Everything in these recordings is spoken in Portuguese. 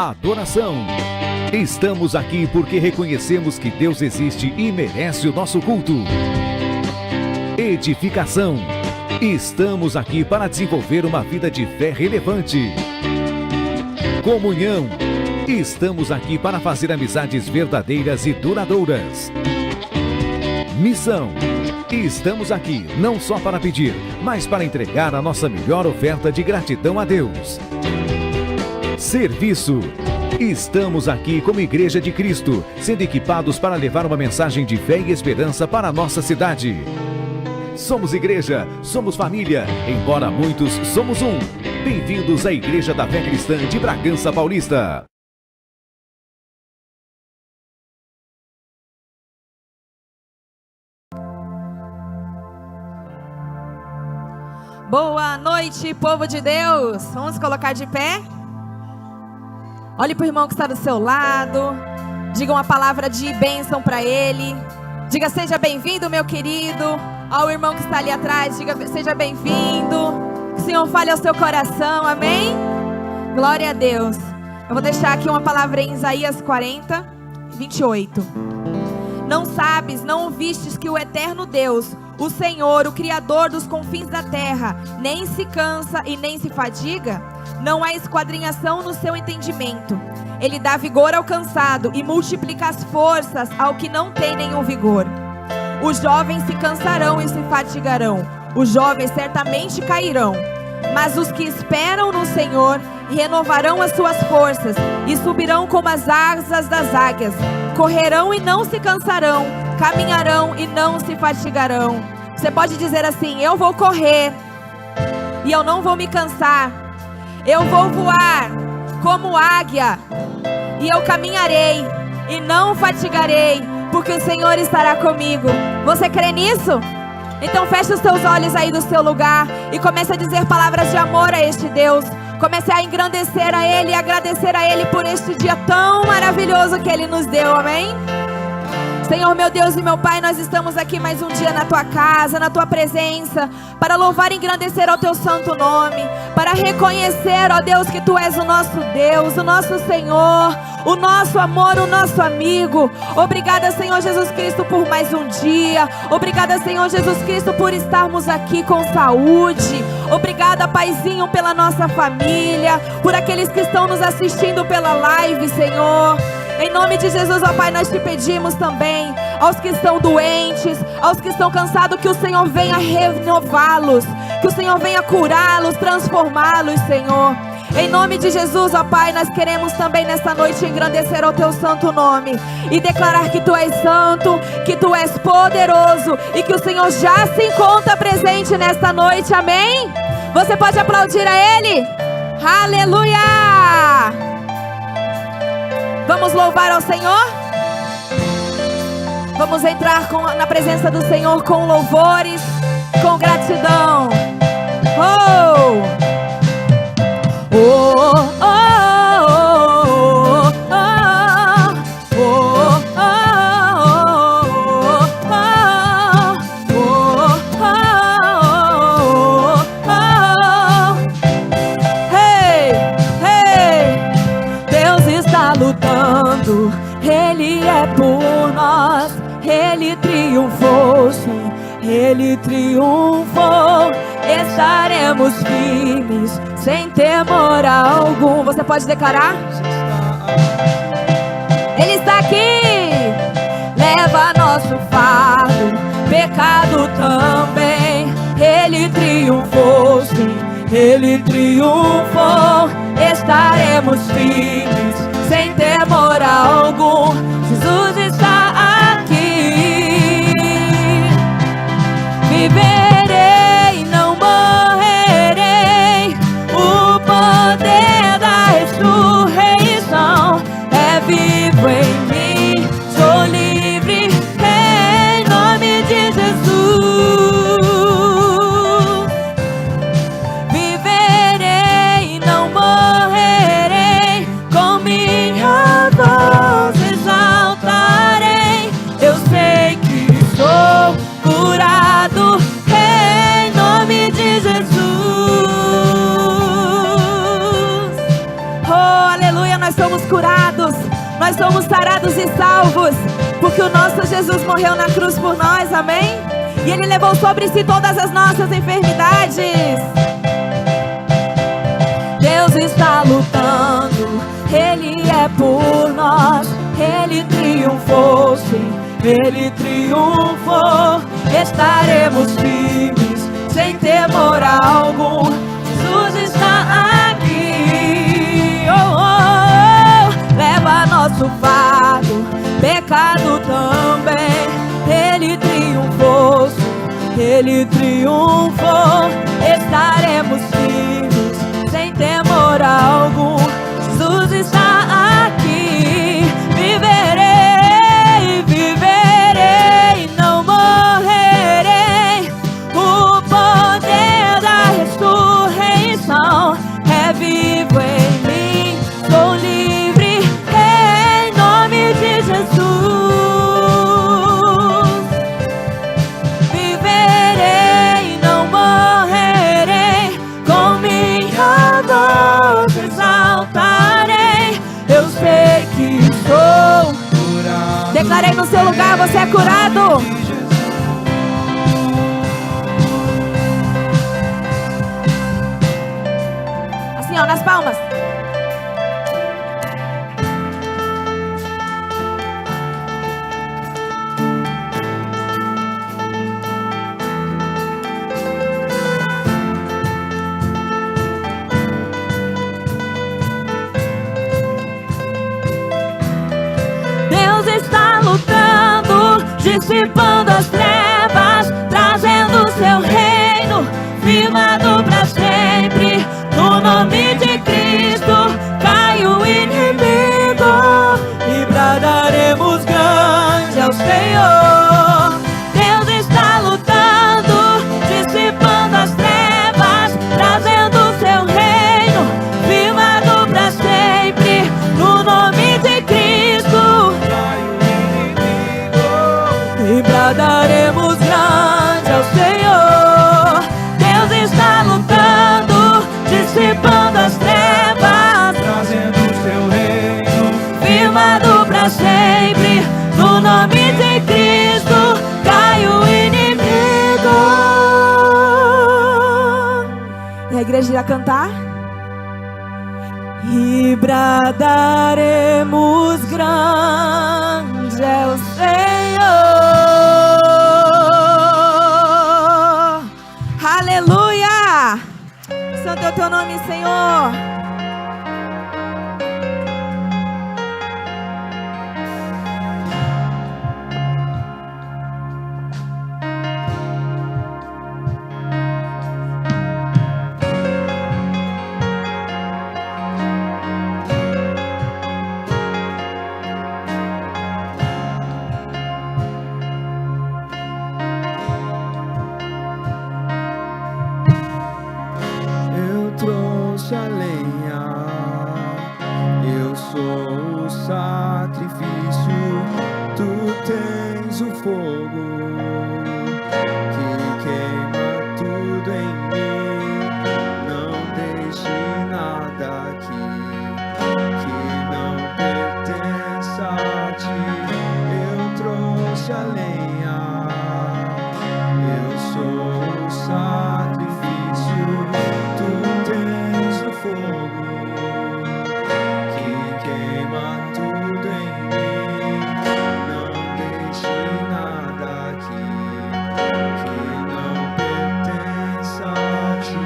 adoração. Estamos aqui porque reconhecemos que Deus existe e merece o nosso culto. Edificação. Estamos aqui para desenvolver uma vida de fé relevante. Comunhão. Estamos aqui para fazer amizades verdadeiras e duradouras. Missão. Estamos aqui não só para pedir, mas para entregar a nossa melhor oferta de gratidão a Deus. Serviço. Estamos aqui como Igreja de Cristo, sendo equipados para levar uma mensagem de fé e esperança para a nossa cidade. Somos igreja, somos família, embora muitos somos um. Bem-vindos à Igreja da Fé Cristã de Bragança Paulista. Boa noite, povo de Deus. Vamos colocar de pé? Olhe para o irmão que está do seu lado. Diga uma palavra de bênção para ele. Diga: seja bem-vindo, meu querido. Ao irmão que está ali atrás, diga: seja bem-vindo. Que o Senhor fale ao seu coração, amém? Glória a Deus. Eu vou deixar aqui uma palavra em Isaías 40, 28. Não sabes, não ouvistes que o eterno Deus, o Senhor, o Criador dos confins da terra, nem se cansa e nem se fadiga? Não há esquadrinhação no seu entendimento. Ele dá vigor ao cansado e multiplica as forças ao que não tem nenhum vigor. Os jovens se cansarão e se fatigarão. Os jovens certamente cairão. Mas os que esperam no Senhor renovarão as suas forças e subirão como as asas das águias. Correrão e não se cansarão, caminharão e não se fatigarão. Você pode dizer assim: eu vou correr e eu não vou me cansar. Eu vou voar como águia e eu caminharei e não fatigarei, porque o Senhor estará comigo. Você crê nisso? Então feche os seus olhos aí do seu lugar e comece a dizer palavras de amor a este Deus. Comece a engrandecer a Ele e agradecer a Ele por este dia tão maravilhoso que Ele nos deu, amém? Senhor, meu Deus e meu Pai, nós estamos aqui mais um dia na Tua casa, na Tua presença, para louvar e engrandecer ao Teu santo nome, para reconhecer, ó Deus, que Tu és o nosso Deus, o nosso Senhor, o nosso amor, o nosso amigo. Obrigada, Senhor Jesus Cristo, por mais um dia. Obrigada, Senhor Jesus Cristo, por estarmos aqui com saúde. Obrigada, Paizinho, pela nossa família, por aqueles que estão nos assistindo pela live, Senhor. Em nome de Jesus, ó Pai, nós te pedimos também, aos que estão doentes, aos que estão cansados, que o Senhor venha renová-los, que o Senhor venha curá-los, transformá-los, Senhor. Em nome de Jesus, ó Pai, nós queremos também nesta noite engrandecer ao Teu santo nome e declarar que Tu és santo, que Tu és poderoso e que o Senhor já se encontra presente nesta noite, amém? Você pode aplaudir a Ele? Aleluia! Vamos louvar ao Senhor? Vamos entrar na presença do Senhor com louvores, com gratidão. Oh! Oh, oh, oh, oh, oh, oh, oh. Hey, hey, Deus está lutando, Ele é por nós, Ele triunfou, sim, Ele triunfou. Estaremos firmes, sem temor algum. Você pode declarar? Ele está aqui. Leva nosso fardo, pecado também. Ele triunfou, sim, Ele triunfou. Estaremos firmes, sem temor algum. Jesus está aqui. Viverei, não morrerei. O poder da ressurreição é vivo em mim. Sou livre em nome de Jesus. Viverei, não morrerei. Comigo somos curados, nós somos sarados e salvos, porque o nosso Jesus morreu na cruz por nós, amém? E Ele levou sobre si todas as nossas enfermidades. Deus está lutando, Ele é por nós, Ele triunfou, sim, Ele triunfou. Estaremos firmes, sem temor algum, Jesus está aqui. Oh, oh, oh. Leva nosso fardo, pecado também, Ele triunfou, sim, Ele triunfou. Estaremos firmes, sem temor algum, Jesus está aqui. Viverei, viverei, não morrerei. O poder da ressurreição é vivo em mim. Sou livre em nome de Jesus. Viverei, não morrerei. Com minha voz exaltarei. Eu sei que sou curado. Declarei no seu lugar, você é curado. Assim, ó, nas palmas. Deus está lutando, dissipando as trevas, trazendo seu reino, firmado para sempre. No nome de Cristo cai o inimigo e bradaremos grande ao Senhor. Deus está lutando, dissipando as trevas, trazendo seu reino, firmado para sempre. No nome de Cristo cai o inimigo e bradaremos grande ao Senhor. Deus está lutando, dissipando as trevas, trazendo seu reino, firmado para sempre. No nome de Cristo cai o inimigo. E a igreja irá cantar. E bradaremos grande é o Senhor. Aleluia! Santo é o teu nome, Senhor. eu trouxe a lenha, eu sou o sacrifício, tu tens o fogo que queima tudo em mim. Não deixe nada aqui que não pertença a ti. Eu trouxe a lenha, eu sou o sacrifício, tu tens o fogo que queima tudo em mim. Não deixe nada aqui que não pertença a ti.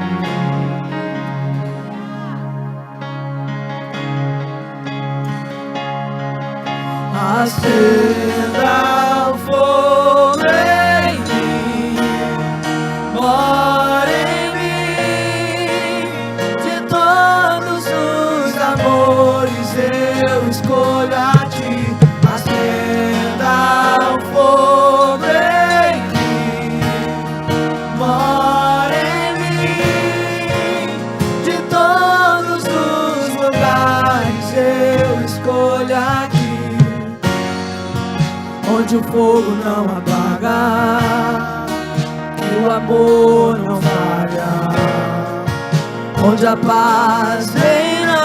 Acenda o fogo em mim, mora em mim. De todos os amores eu escolho a ti. Acenda o fogo em mim, mora em mim. De todos os lugares eu escolho a ti. Onde o fogo não apaga e o amor não falha, onde a paz reina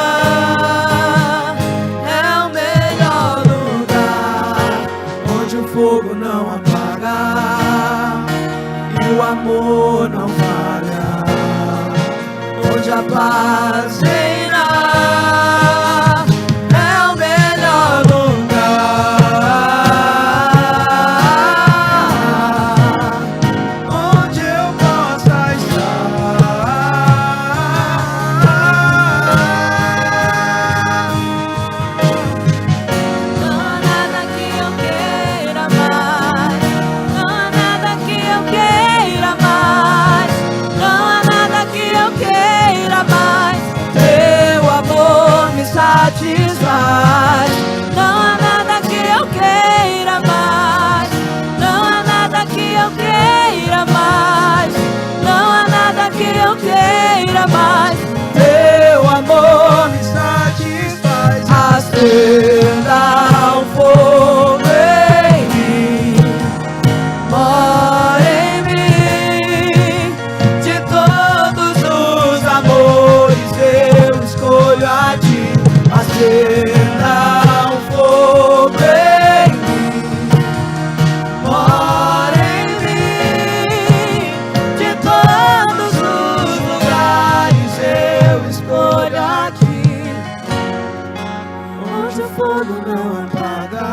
fogo não apaga,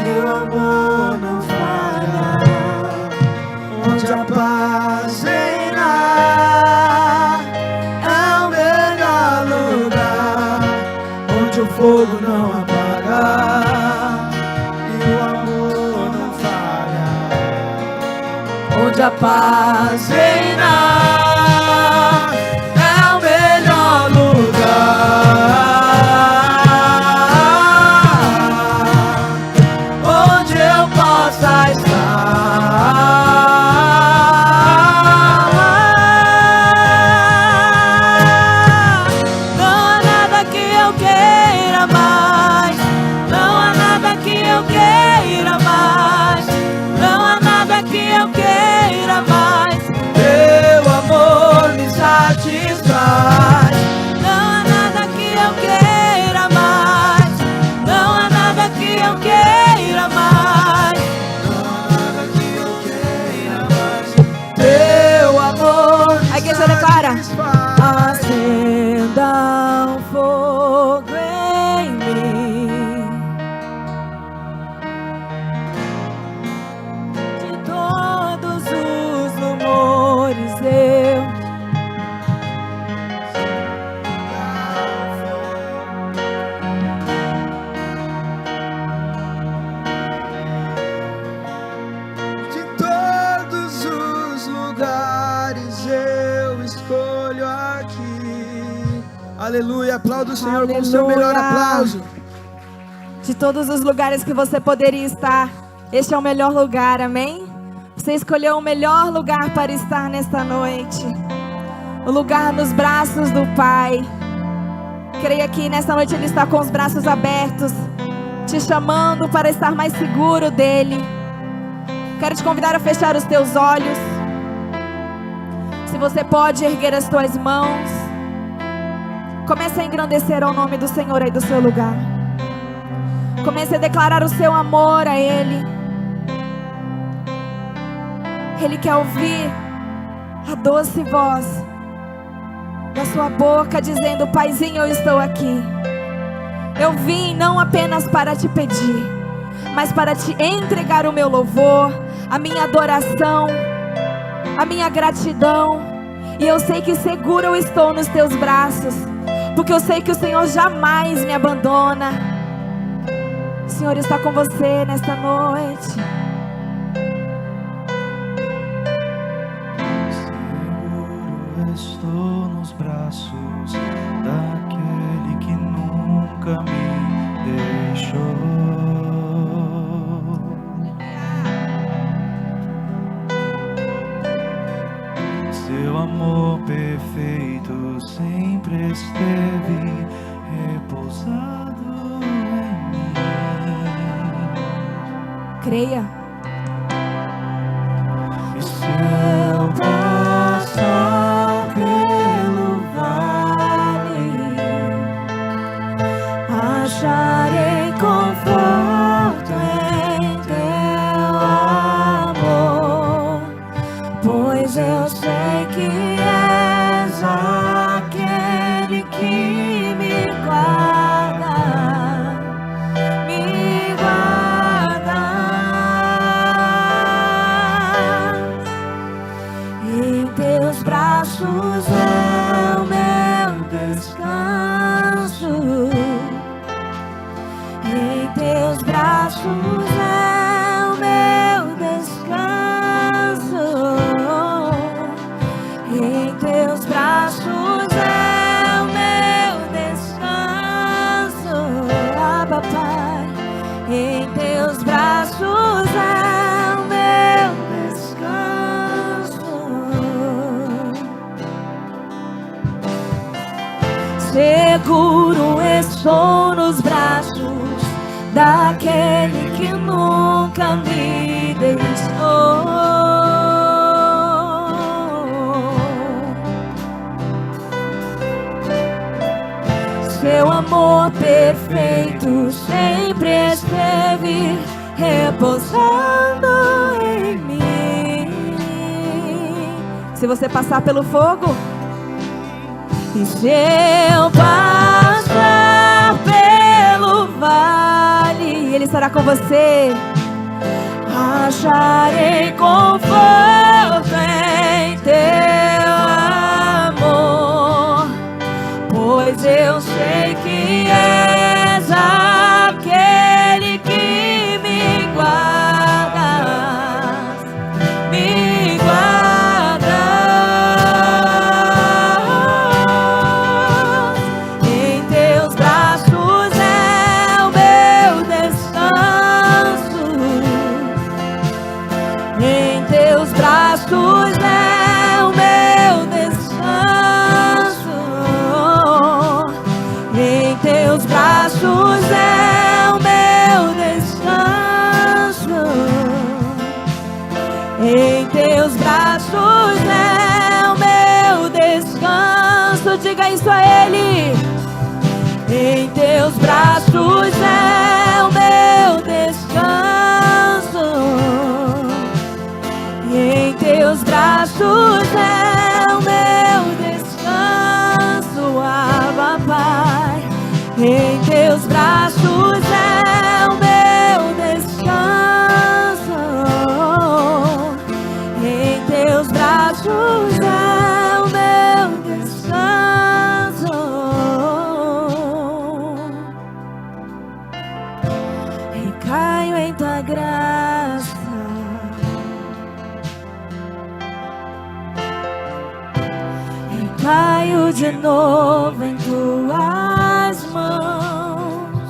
teu amor não falha. Onde a paz reina, é o melhor lugar. Onde o fogo não apaga, e o amor não falha. Onde a paz reina, é o melhor lugar. Onde eu possa estar. Não há nada que eu queira mais. Não há nada que eu queira mais. Não há nada que eu queira mais. Teu amor me satisfaz. Não há nada que eu queira mais. Não há nada que eu queira mais. Não há nada que eu queira mais. Teu amor me A igreja declara: satisfaz. acenda um fogo em mim, de todos os rumores eu De todos os lugares eu escolho aqui. Aleluia, aplauda o Senhor com o seu melhor Aleluia. aplauso. De todos os lugares que você poderia estar, este é o melhor lugar, amém? Você escolheu o melhor lugar para estar nesta noite. O lugar nos braços do Pai. Creia que nesta noite Ele está com os braços abertos, te chamando para estar mais seguro dEle. Quero te convidar a fechar os teus olhos. Se você pode erguer as tuas mãos, comece a engrandecer ao nome do Senhor aí do seu lugar. Comece a declarar o seu amor a Ele. Ele quer ouvir a doce voz da sua boca dizendo: Paizinho, eu estou aqui. Eu vim não apenas para te pedir, mas para te entregar o meu louvor, a minha adoração, a minha gratidão. E eu sei que seguro eu estou nos teus braços, porque eu sei que o Senhor jamais me abandona. O Senhor está com você nesta noite. Seguro estou nos braços daquele que nunca me deixou. Seu amor perfeito sempre esteve repousado em mim. Creia. E se eu passar pelo vale, acharei conforto em teu amor, pois eu sei que és aquele que me guarda, me guarda. Em teus braços é o meu descanso. Em teus braços é o meu descanso. Em teus braços é o meu descanso. Abba, Pai. Em teus braços é o meu descanso. Seguro estou nos braços daquele que nunca me deixou. Seu amor perfeito sempre esteve repousando em mim. Se você passar pelo fogo, e se eu passar pelo orar com você. Acharei conforto em teu amor, pois eu sei que és aquele que me guardas, me guardas. Em teus braços é o meu descanso, em teus braços é o meu descanso, em teus braços é o meu descanso, em teus braços é o meu descanso. Diga isso a Ele. Em teus braços é o meu descanso, em teus braços é o meu descanso, Abba Pai. Em teus braços é o meu descanso, em teus braços é o meu descanso. Recaio em tua graça, caio de novo em tuas mãos,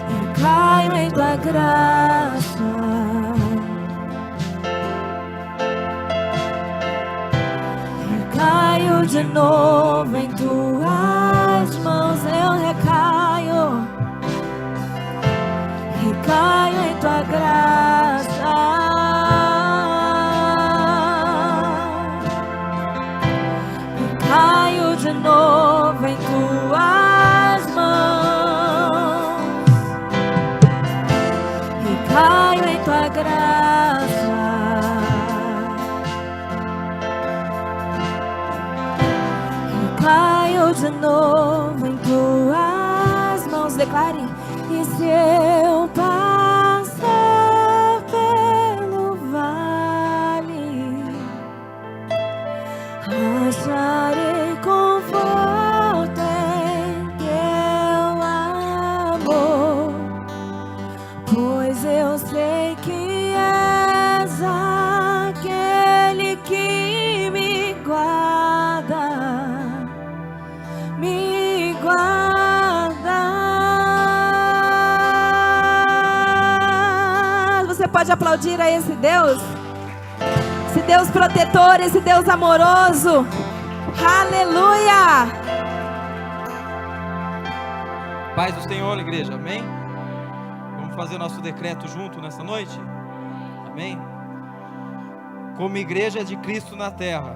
eu caio em tua graça, eu caio de novo em tuas mãos, eu recaio em tua graça. Caio de novo em tuas mãos, e caio em tua graça, e caio de novo em tuas mãos. Declare. E se eu passar pelo vale, acharei conforto em teu amor, pois eu sei que és aquele que me guarda, me guarda. Você pode aplaudir a esse Deus? Esse Deus protetor, esse Deus amoroso. Aleluia! Paz do Senhor, igreja, amém? Vamos fazer nosso decreto junto nessa noite? Amém? Como igreja de Cristo na terra,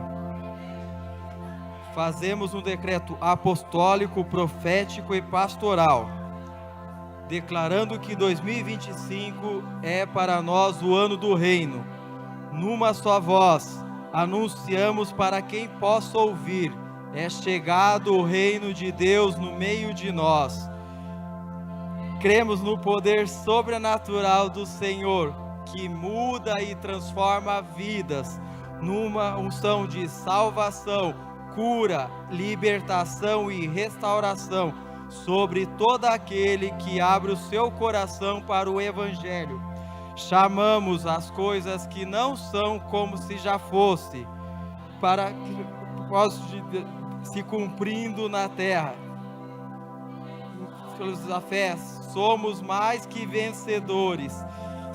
fazemos um decreto apostólico, profético e pastoral, declarando que 2025 é para nós o ano do reino. Numa só voz, anunciamos para quem possa ouvir: é chegado o reino de Deus no meio de nós. Cremos no poder sobrenatural do Senhor, que muda e transforma vidas, numa unção de salvação, cura, libertação e restauração sobre todo aquele que abre o seu coração para o Evangelho. Chamamos as coisas que não são como se já fosse, para que possam se cumprindo na terra. Pela fé, somos mais que vencedores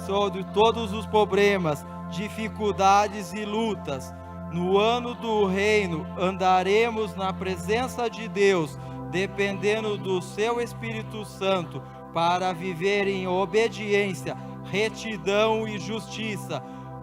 sobre todos os problemas, dificuldades e lutas. No ano do reino, andaremos na presença de Deus, dependendo do seu Espírito Santo, para viver em obediência, retidão e justiça.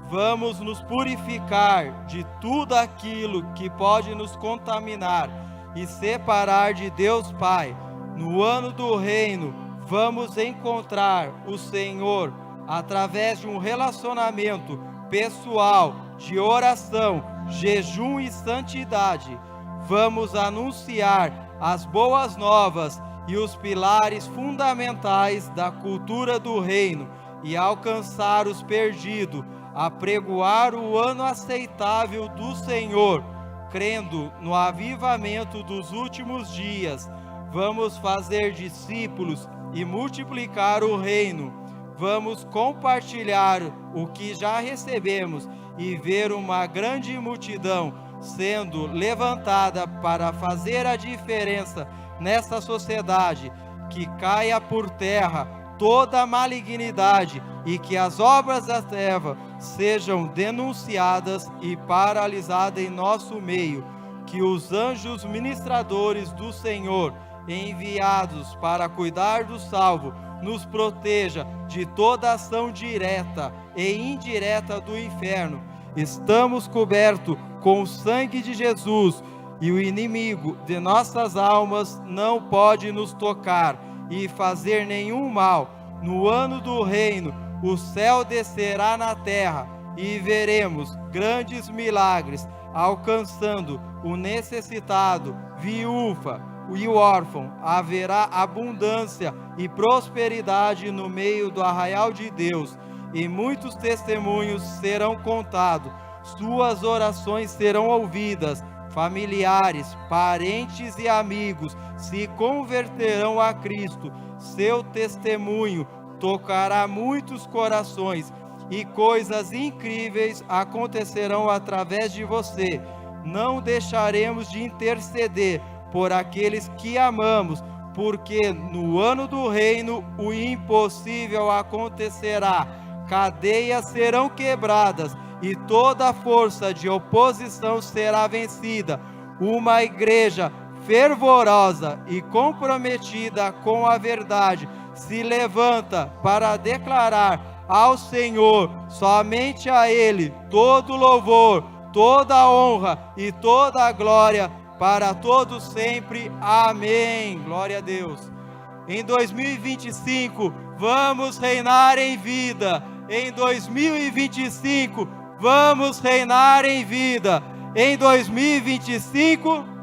Vamos nos purificar de tudo aquilo que pode nos contaminar e separar de Deus Pai. No ano do reino, vamos encontrar o Senhor através de um relacionamento pessoal, de oração, jejum e santidade. Vamos anunciar as boas novas e os pilares fundamentais da cultura do reino e alcançar os perdidos, apregoar o ano aceitável do Senhor, crendo no avivamento dos últimos dias. Vamos fazer discípulos e multiplicar o reino. Vamos compartilhar o que já recebemos e ver uma grande multidão sendo levantada para fazer a diferença nessa sociedade, que caia por terra toda a malignidade e que as obras da treva sejam denunciadas e paralisadas em nosso meio, que os anjos ministradores do Senhor, enviados para cuidar do salvo, nos proteja de toda ação direta e indireta do inferno. Estamos cobertos com o sangue de Jesus e o inimigo de nossas almas não pode nos tocar e fazer nenhum mal. No ano do reino, o céu descerá na terra e veremos grandes milagres, alcançando o necessitado, viúva e o órfão. Haverá abundância e prosperidade no meio do arraial de Deus, e muitos testemunhos serão contados. Suas orações serão ouvidas. Familiares, parentes e amigos se converterão a Cristo. Seu testemunho tocará muitos corações e coisas incríveis acontecerão através de você. Não deixaremos de interceder por aqueles que amamos, porque no ano do reino o impossível acontecerá. Cadeias serão quebradas e toda força de oposição será vencida. Uma igreja fervorosa e comprometida com a verdade se levanta para declarar ao Senhor, somente a Ele, todo louvor, toda honra e toda a glória para todos sempre. Amém. Glória a Deus. Em 2025, vamos reinar em vida. Em 2025, vamos reinar em vida. Em 2025,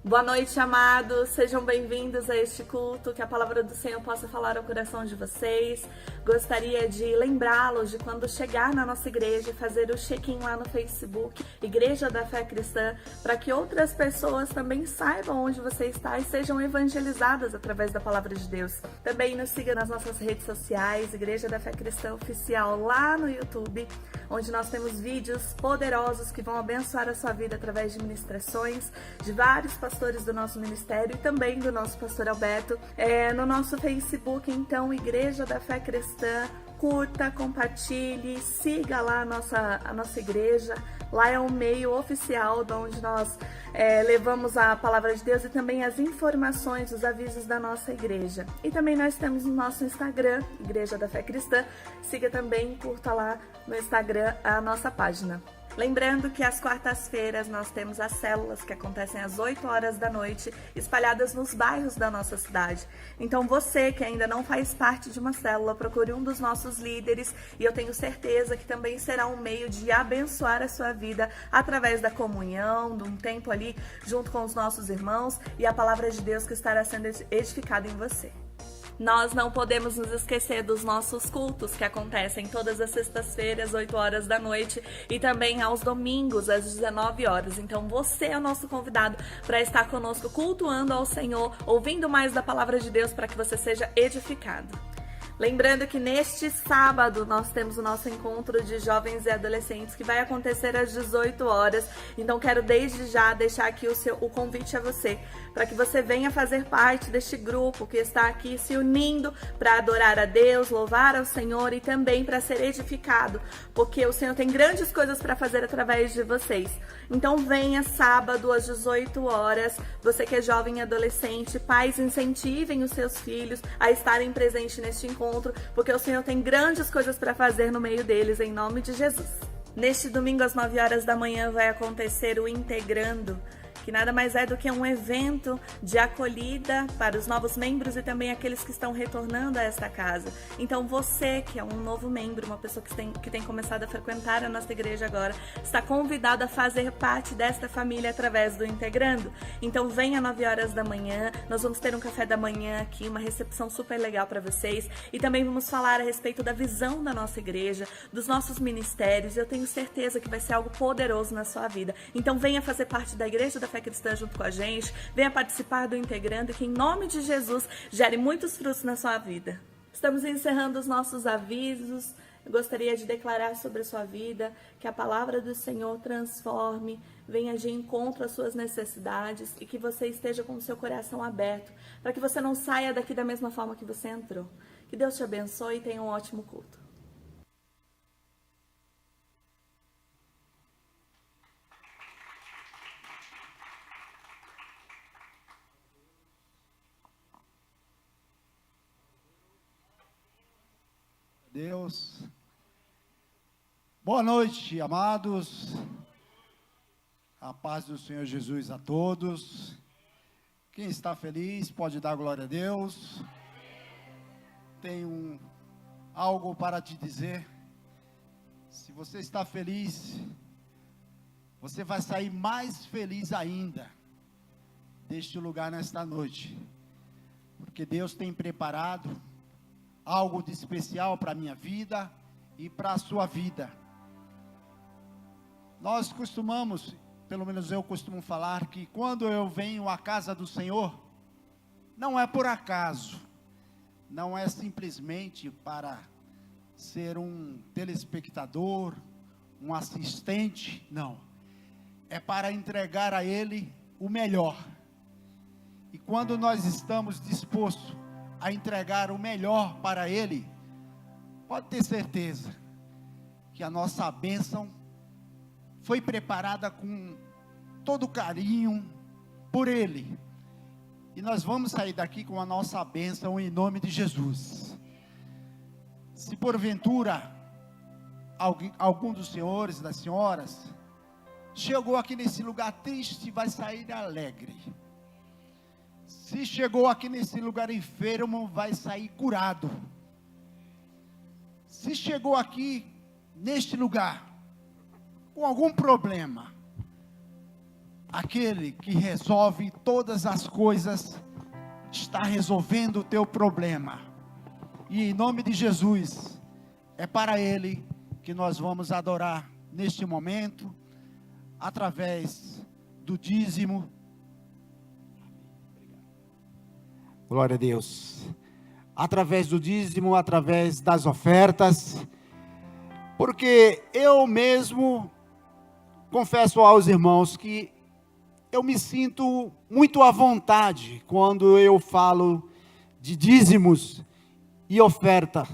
Boa noite, amados. Sejam bem-vindos a este culto, que a palavra do Senhor possa falar ao coração de vocês. Gostaria de lembrá-los de quando chegar na nossa igreja, fazer o check-in lá no Facebook, Igreja da Fé Cristã, para que outras pessoas também saibam onde você está e sejam evangelizadas através da palavra de Deus. Também nos siga nas nossas redes sociais, Igreja da Fé Cristã Oficial, lá no YouTube, onde nós temos vídeos poderosos que vão abençoar a sua vida através de ministrações de vários pastores do nosso ministério e também do nosso pastor Alberto. No nosso Facebook, então, Igreja da Fé Cristã, curta, compartilhe, siga lá a nossa igreja. Lá é um meio oficial onde nós levamos a palavra de Deus e também as informações, os avisos da nossa igreja. E também nós temos o nosso Instagram, Igreja da Fé Cristã. Siga também, curta lá no Instagram a nossa página. Lembrando que às quartas-feiras nós temos as células que acontecem às 8 horas da noite, espalhadas nos bairros da nossa cidade. Então você que ainda não faz parte de uma célula, procure um dos nossos líderes e eu tenho certeza que também será um meio de abençoar a sua vida através da comunhão, de um tempo ali junto com os nossos irmãos e a palavra de Deus que estará sendo edificada em você. Nós não podemos nos esquecer dos nossos cultos que acontecem todas as sextas-feiras, 8 horas da noite e também aos domingos, às 19 horas. Então você é o nosso convidado para estar conosco cultuando ao Senhor, ouvindo mais da palavra de Deus para que você seja edificado. Lembrando que neste sábado nós temos o nosso encontro de jovens e adolescentes que vai acontecer às 18 horas. Então quero desde já deixar aqui o convite a você, para que você venha fazer parte deste grupo que está aqui se unindo para adorar a Deus, louvar ao Senhor e também para ser edificado, porque o Senhor tem grandes coisas para fazer através de vocês. Então venha sábado às 18 horas, você que é jovem e adolescente, pais, incentivem os seus filhos a estarem presentes neste encontro, porque o Senhor tem grandes coisas para fazer no meio deles, em nome de Jesus. Neste domingo às 9 horas da manhã vai acontecer o Integrando, que nada mais é do que um evento de acolhida para os novos membros e também aqueles que estão retornando a esta casa. Então você, que é um novo membro, uma pessoa que tem começado a frequentar a nossa igreja agora, está convidado a fazer parte desta família através do Integrando. Então venha às 9 horas da manhã, nós vamos ter um café da manhã aqui, uma recepção super legal para vocês, e também vamos falar a respeito da visão da nossa igreja, dos nossos ministérios. Eu tenho certeza que vai ser algo poderoso na sua vida. Então venha fazer parte da Igreja da Fé Cristã junto com a gente, venha participar do Integrando e que em nome de Jesus gere muitos frutos na sua vida. Estamos encerrando os nossos avisos. Eu gostaria de declarar sobre a sua vida que a palavra do Senhor transforme, venha de encontro às suas necessidades e que você esteja com o seu coração aberto, para que você não saia daqui da mesma forma que você entrou. Que Deus te abençoe e tenha um ótimo culto. Deus. Boa noite, amados. A paz do Senhor Jesus a todos. Quem está feliz pode dar glória a Deus. Tenho algo para te dizer. Se você está feliz, você vai sair mais feliz ainda deste lugar nesta noite, porque Deus tem preparado algo de especial para a minha vida e para a sua vida. Nós costumamos, pelo menos eu costumo falar, que quando eu venho à casa do Senhor, não é por acaso, não é simplesmente para ser um telespectador, um assistente, não. É para entregar a Ele o melhor. E quando nós estamos dispostos a entregar o melhor para Ele, pode ter certeza que a nossa bênção foi preparada com todo carinho por Ele, e nós vamos sair daqui com a nossa bênção em nome de Jesus. Se porventura algum dos senhores, das senhoras, chegou aqui nesse lugar triste, vai sair alegre. Se chegou aqui nesse lugar enfermo, vai sair curado. Se chegou aqui neste lugar com algum problema, aquele que resolve todas as coisas está resolvendo o teu problema. E em nome de Jesus, é para Ele que nós vamos adorar neste momento, através do dízimo. Glória a Deus. Através do dízimo, através das ofertas, porque eu mesmo confesso aos irmãos que eu me sinto muito à vontade quando eu falo de dízimos e oferta.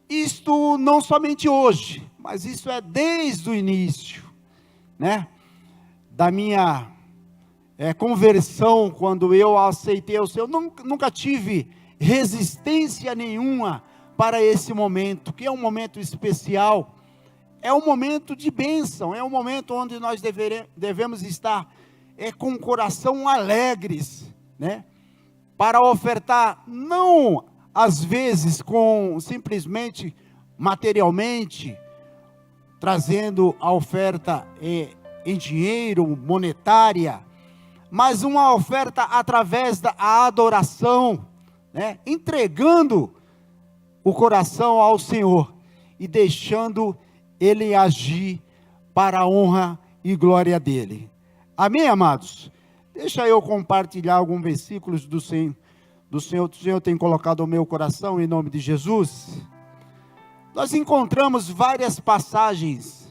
Isto não somente hoje, mas isso é desde o início, né, da minha conversão, quando eu aceitei o Senhor. Nunca tive resistência nenhuma para esse momento, que é um momento especial, é um momento de bênção, é um momento onde nós devemos estar com o coração alegres, né, para ofertar, não às vezes com simplesmente materialmente, trazendo a oferta em dinheiro, monetária, mas uma oferta através da adoração, né? Entregando o coração ao Senhor e deixando Ele agir para a honra e glória dEle. Amém, amados? Deixa eu compartilhar alguns versículos do Senhor. O Senhor tem colocado no meu coração em nome de Jesus. Nós encontramos várias passagens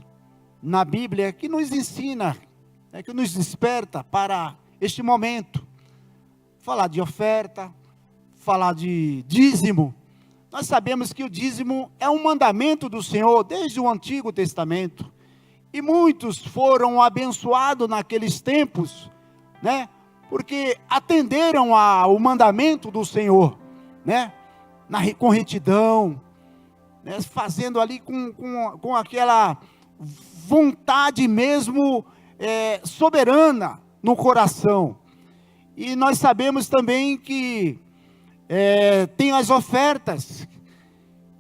na Bíblia que nos ensina, que nos desperta para este momento. Falar de oferta, falar de dízimo. Nós sabemos que o dízimo é um mandamento do Senhor desde o Antigo Testamento. E muitos foram abençoados naqueles tempos, né? Porque atenderam ao mandamento do Senhor, né? Com retidão, né? Fazendo ali com aquela vontade mesmo soberana no coração. E nós sabemos também que tem as ofertas,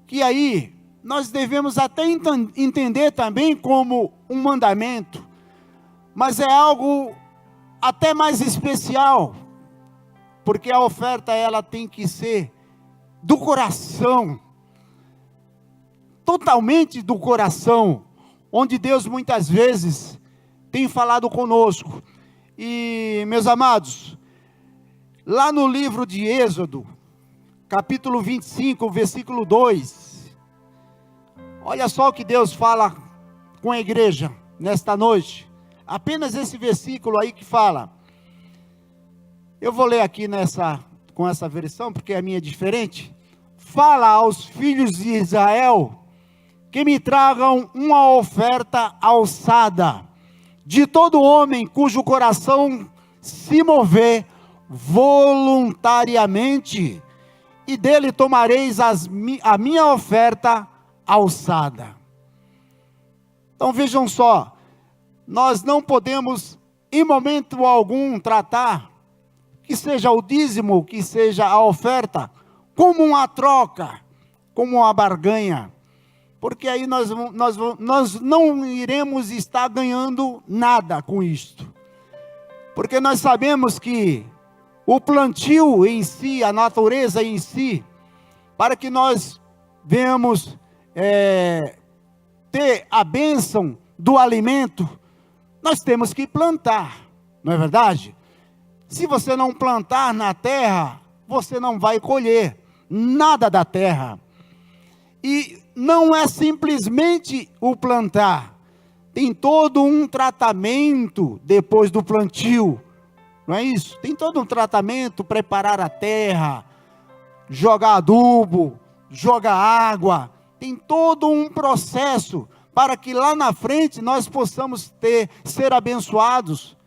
que aí nós devemos até entender também como um mandamento, mas é algo até mais especial, porque a oferta ela tem que ser do coração, totalmente do coração, onde Deus muitas vezes tem falado conosco. E, meus amados, lá no livro de Êxodo, capítulo 25, versículo 2, olha só o que Deus fala com a igreja nesta noite. Apenas esse versículo aí que fala. Eu vou ler aqui com essa versão, porque a minha é diferente. Fala aos filhos de Israel que me tragam uma oferta alçada de todo homem cujo coração se mover voluntariamente, e dele tomareis a minha oferta alçada. Então vejam só, nós não podemos em momento algum tratar, que seja o dízimo, que seja a oferta, como uma troca, como uma barganha, porque aí nós não iremos estar ganhando nada com isto, porque nós sabemos que o plantio em si, a natureza em si, para que nós venhamos ter a bênção do alimento, nós temos que plantar, não é verdade? Se você não plantar na terra, você não vai colher nada da terra. E não é simplesmente o plantar, tem todo um tratamento depois do plantio, não é isso? Tem todo um tratamento, preparar a terra, jogar adubo, jogar água, tem todo um processo para que lá na frente nós possamos ser abençoados,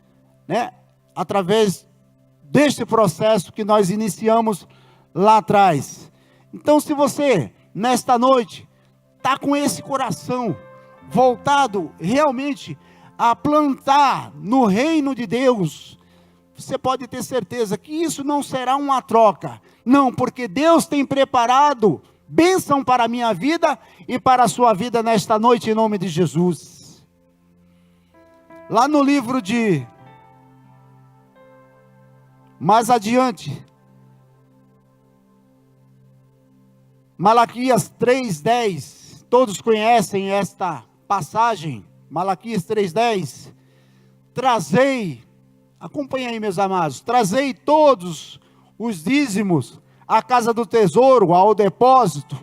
né? Através deste processo que nós iniciamos lá atrás. Então, se você, nesta noite, está com esse coração voltado realmente a plantar no reino de Deus, você pode ter certeza que isso não será uma troca. Não, porque Deus tem preparado bênção para a minha vida e para a sua vida nesta noite, em nome de Jesus. Lá no livro de... mais adiante, Malaquias 3:10, todos conhecem esta passagem, Malaquias 3:10, trazei, acompanha aí meus amados, trazei todos os dízimos à casa do tesouro, ao depósito,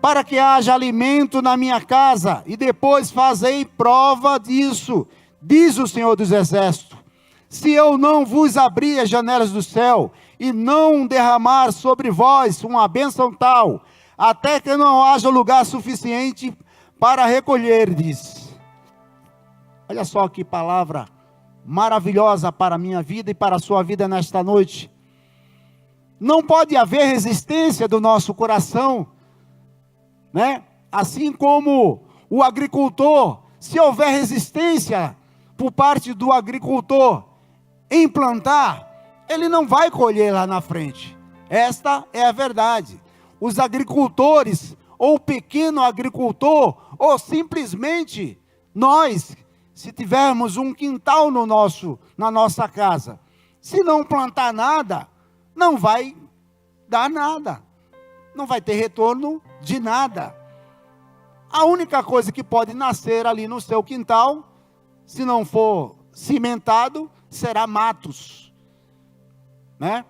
para que haja alimento na minha casa, e depois fazei prova disso, diz o Senhor dos Exércitos. Se eu não vos abrir as janelas do céu, e não derramar sobre vós uma bênção tal, até que não haja lugar suficiente para recolherdes. Olha só que palavra maravilhosa para a minha vida e para a sua vida nesta noite. Não pode haver resistência do nosso coração, né? Assim como o agricultor, se houver resistência por parte do agricultor em plantar, ele não vai colher lá na frente. Esta é a verdade. Os agricultores, ou o pequeno agricultor, ou simplesmente nós, se tivermos um quintal na nossa casa, se não plantar nada, não vai dar nada, não vai ter retorno de nada. A única coisa que pode nascer ali no seu quintal, se não for cimentado, será matos, né?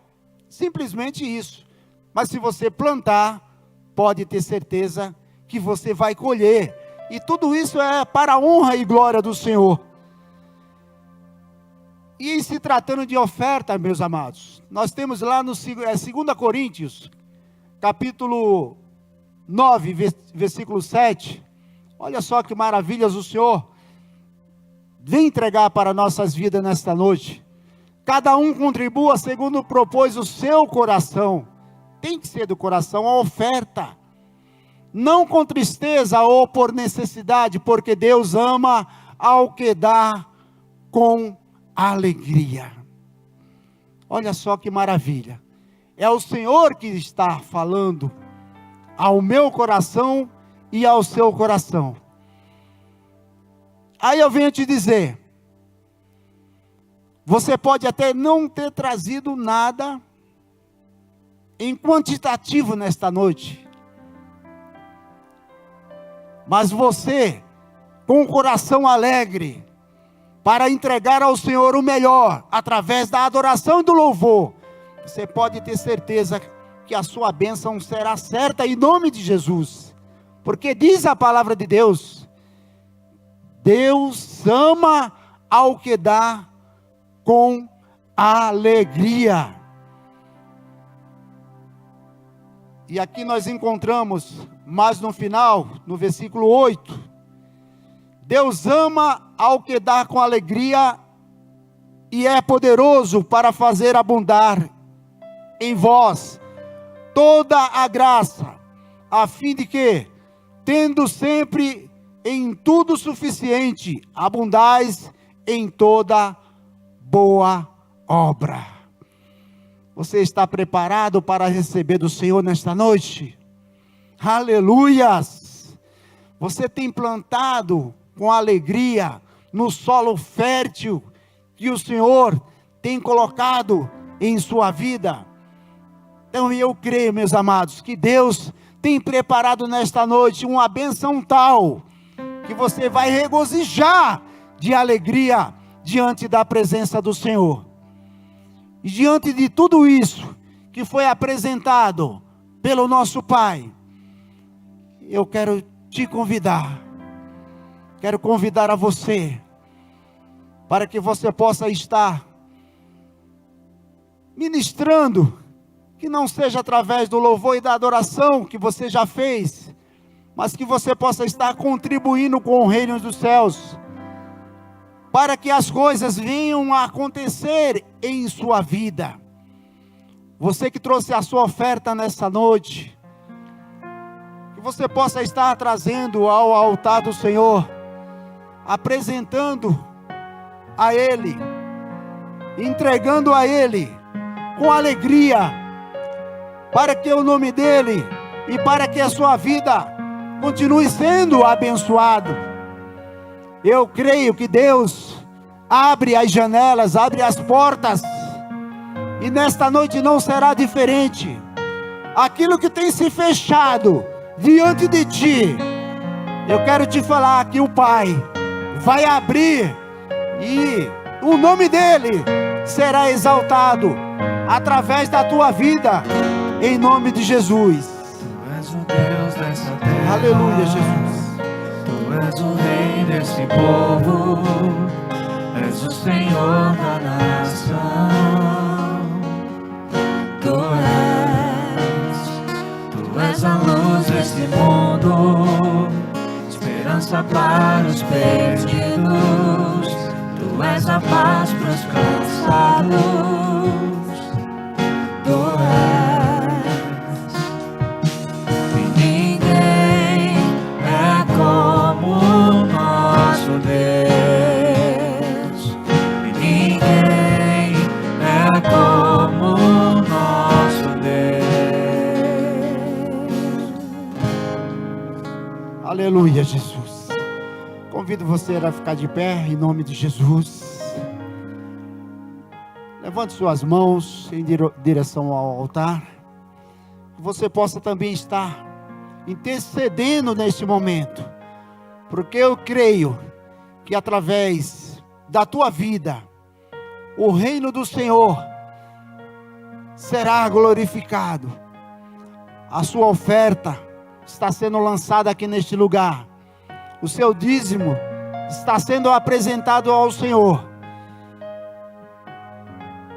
Simplesmente isso. Mas se você plantar, pode ter certeza que você vai colher. E tudo isso é para a honra e glória do Senhor. E em se tratando de oferta, meus amados, nós temos lá no 2 Coríntios, capítulo 9, versículo 7. Olha só que maravilhas o Senhor vem entregar para nossas vidas nesta noite. Cada um contribua segundo propôs o seu coração. Tem que ser do coração a oferta. Não com tristeza ou por necessidade, porque Deus ama ao que dá com alegria. Olha só que maravilha. É o Senhor que está falando ao meu coração e ao seu coração. Aí eu venho te dizer, você pode até não ter trazido nada em quantitativo nesta noite, mas você, com o coração alegre, para entregar ao Senhor o melhor, através da adoração e do louvor, você pode ter certeza que a sua bênção será certa em nome de Jesus, porque diz a palavra de Deus, Deus ama ao que dá com alegria. E aqui nós encontramos, mais no final, no versículo 8, Deus ama ao que dá com alegria e é poderoso para fazer abundar em vós toda a graça, a fim de que, tendo sempre em tudo suficiente, abundais em toda boa obra. Você está preparado para receber do Senhor nesta noite? Aleluias! Você tem plantado com alegria no solo fértil que o Senhor tem colocado em sua vida? Então eu creio, meus amados, que Deus tem preparado nesta noite uma benção tal, que você vai regozijar de alegria diante da presença do Senhor. E diante de tudo isso que foi apresentado pelo nosso Pai, eu quero te convidar, quero convidar a você, para que você possa estar ministrando, que não seja através do louvor e da adoração que você já fez, mas que você possa estar contribuindo com o reino dos céus, para que as coisas venham a acontecer em sua vida. Você que trouxe a sua oferta nessa noite, que você possa estar trazendo ao altar do Senhor, apresentando a Ele, entregando a Ele com alegria, para que o nome dEle e para que a sua vida continue sendo abençoado. Eu creio que Deus abre as janelas, abre as portas, e nesta noite não será diferente. Aquilo que tem se fechado diante de ti, eu quero te falar que o Pai vai abrir, e o nome dEle será exaltado através da tua vida, em nome de Jesus. Tu és o Deus dessa terra. Aleluia, Jesus. Tu és o Rei desse povo, és o Senhor da nação. Tu és a luz desse mundo, esperança para os perdidos. Tu és a paz para os cansados. Tu és, e ninguém é como o nosso Deus, e ninguém é como o nosso Deus. Aleluia, Jesus. Convido você a ficar de pé, em nome de Jesus. Levante suas mãos em direção ao altar. Que você possa também estar intercedendo neste momento. Porque eu creio que através da tua vida, o reino do Senhor será glorificado. A sua oferta está sendo lançada aqui neste lugar. O seu dízimo está sendo apresentado ao Senhor.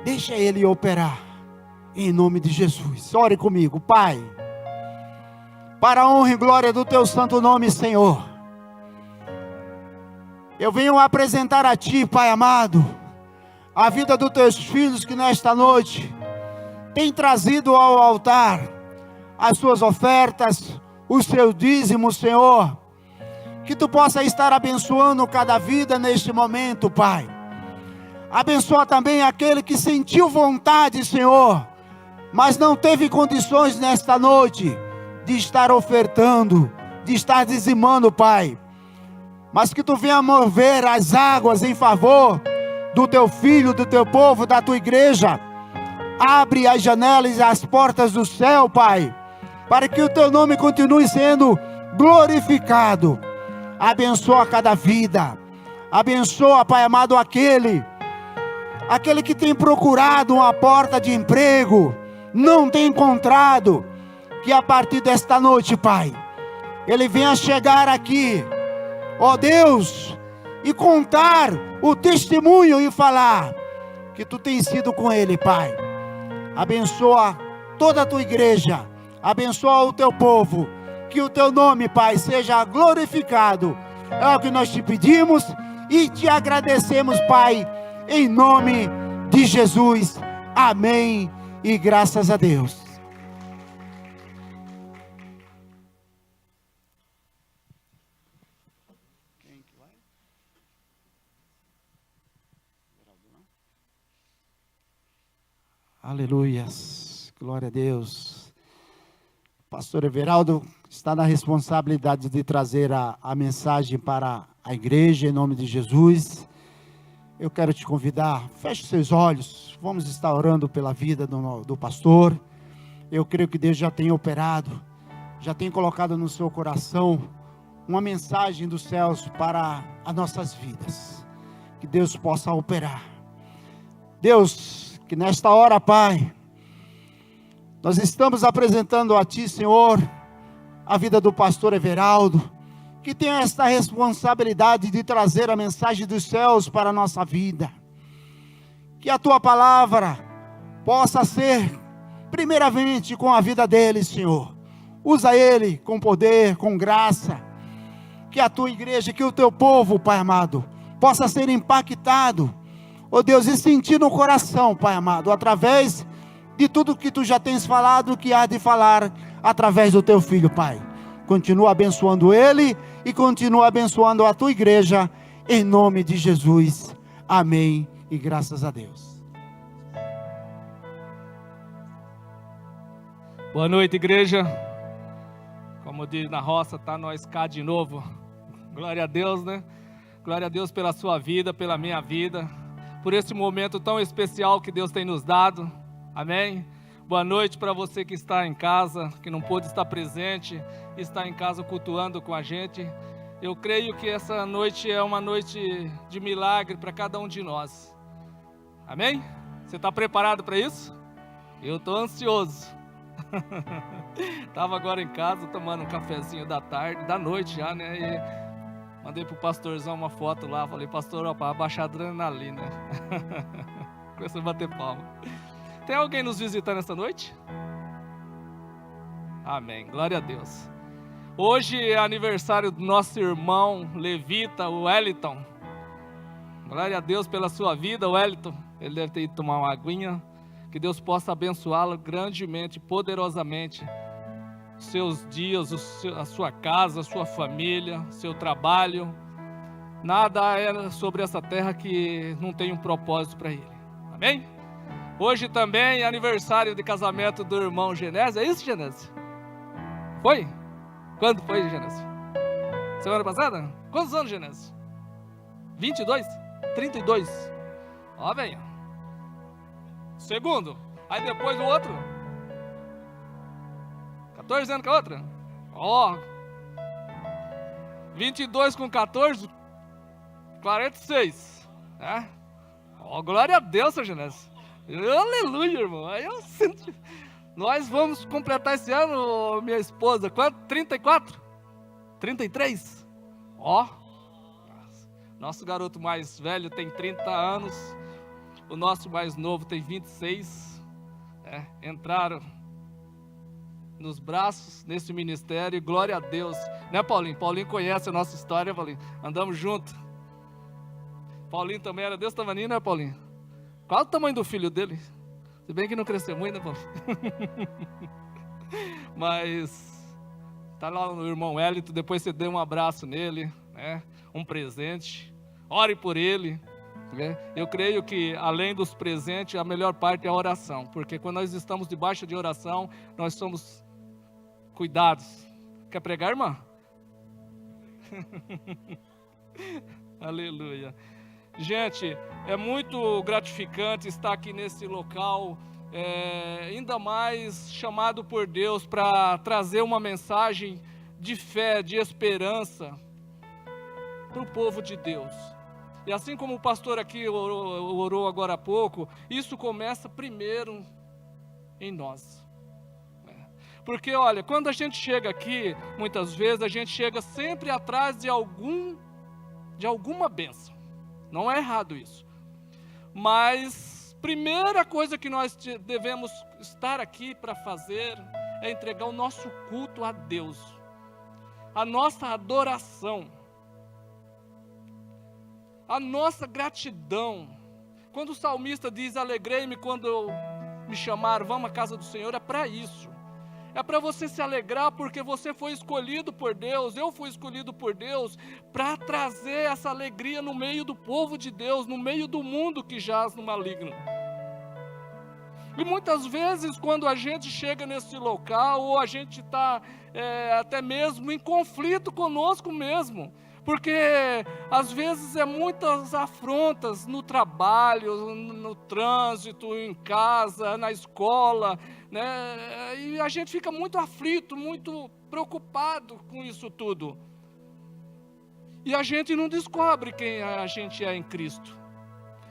Deixa Ele operar, em nome de Jesus. Ore comigo. Pai, para a honra e glória do Teu santo nome, Senhor, eu venho apresentar a Ti, Pai amado, a vida dos Teus filhos que nesta noite tem trazido ao altar as suas ofertas, o seu dízimo, Senhor. Que Tu possa estar abençoando cada vida neste momento, Pai. Abençoa também aquele que sentiu vontade, Senhor, mas não teve condições nesta noite de estar ofertando, de estar dizimando, Pai. Mas que Tu venha mover as águas em favor do Teu filho, do Teu povo, da Tua igreja. Abre as janelas e as portas do céu, Pai, para que o Teu nome continue sendo glorificado. Abençoa cada vida. Abençoa, Pai amado, aquele que tem procurado uma porta de emprego, não tem encontrado, que a partir desta noite, Pai, ele venha chegar aqui, ó Deus, e contar o testemunho e falar que Tu tens sido com ele, Pai. Abençoa toda a Tua igreja, abençoa o Teu povo, que o Teu nome, Pai, seja glorificado. É o que nós Te pedimos e Te agradecemos, Pai, em nome de Jesus. Amém e graças a Deus. Aleluias, glória a Deus. Pastor Everaldo está na responsabilidade de trazer a mensagem para a igreja, em nome de Jesus. Eu quero te convidar, feche seus olhos, vamos estar orando pela vida do pastor. Eu creio que Deus já tem operado, já tem colocado no seu coração uma mensagem dos céus para as nossas vidas. Que Deus possa operar. Deus, que nesta hora, Pai, nós estamos apresentando a Ti, Senhor, a vida do pastor Everaldo, que tem esta responsabilidade de trazer a mensagem dos céus para a nossa vida. Que a Tua palavra possa ser, primeiramente, com a vida dele, Senhor. Usa ele com poder, com graça. Que a Tua igreja, que o Teu povo, Pai amado, possa ser impactado, ó Deus, e sentir no coração, Pai amado, através de tudo que Tu já tens falado, que há de falar através do Teu Filho, Pai. Continua abençoando ele e continua abençoando a Tua igreja, em nome de Jesus. Amém e graças a Deus. Boa noite, igreja. Como diz na roça, tá nós cá de novo. Glória a Deus, né? Glória a Deus pela sua vida, pela minha vida, por esse momento tão especial que Deus tem nos dado. Amém? Boa noite para você que está em casa, que não pôde estar presente, está em casa cultuando com a gente. Eu creio que essa noite é uma noite de milagre para cada um de nós. Amém? Você está preparado para isso? Eu estou ansioso. Estava agora em casa tomando um cafezinho da tarde, da noite já, né? E mandei pro pastorzão uma foto lá. Falei, pastor, ó, para abaixar a adrenalina. Começou a bater palma. Tem alguém nos visitando essa noite? Amém, glória a Deus. Hoje é aniversário do nosso irmão levita, o Wellington. Glória a Deus pela sua vida, Wellington. Ele deve ter ido tomar uma aguinha. Que Deus possa abençoá-lo grandemente, poderosamente. Seus dias, a sua casa, a sua família, seu trabalho. Nada é sobre essa terra que não tem um propósito para ele. Amém? Hoje também é aniversário de casamento do irmão Genésio. É isso, Genésio? Foi? Quando foi, Genésio? Semana passada? Quantos anos, Genésio? 22? 32? Ó, velho. Segundo. Aí depois o outro. 14 anos com a outra. Ó. 22 com 14. 46. É? Ó, glória a Deus, seu Genésio. Aleluia, irmão. Aí eu sinto. Nós vamos completar esse ano, minha esposa, quanto? 34? 33? Ó. Nosso garoto mais velho tem 30 anos. O nosso mais novo tem 26. Entraram nos braços nesse ministério. E glória a Deus. Né, Paulinho? Paulinho conhece a nossa história, Paulinho. Andamos juntos. Paulinho também era desse tamanho, né, Paulinho? Qual o tamanho do filho dele? Se bem que não cresceu muito, né, Paulinho? Mas tá lá o irmão Wellington. Depois você dê um abraço nele, né? Um presente. Ore por ele. Eu creio que, além dos presentes, a melhor parte é a oração, porque quando nós estamos debaixo de oração, nós somos cuidados. Quer pregar, irmã? Aleluia. Gente, é muito gratificante estar aqui nesse local, ainda mais chamado por Deus para trazer uma mensagem de fé, de esperança para o povo de Deus. E assim como o pastor aqui orou agora há pouco, isso começa primeiro em nós. Porque olha, quando a gente chega aqui, muitas vezes a gente chega sempre atrás de alguma bênção. Não é errado isso. Mas primeira coisa que nós devemos estar aqui para fazer é entregar o nosso culto a Deus, a nossa adoração, a nossa gratidão. Quando o salmista diz: alegrei-me quando me chamaram, vamos à casa do Senhor, é para isso. É para você se alegrar porque você foi escolhido por Deus, eu fui escolhido por Deus para trazer essa alegria no meio do povo de Deus, no meio do mundo que jaz no maligno. E muitas vezes quando a gente chega nesse local, ou a gente está até mesmo em conflito conosco mesmo, porque às vezes é muitas afrontas no trabalho, no trânsito, em casa, na escola, né? E a gente fica muito aflito, muito preocupado com isso tudo. E a gente não descobre quem a gente é em Cristo,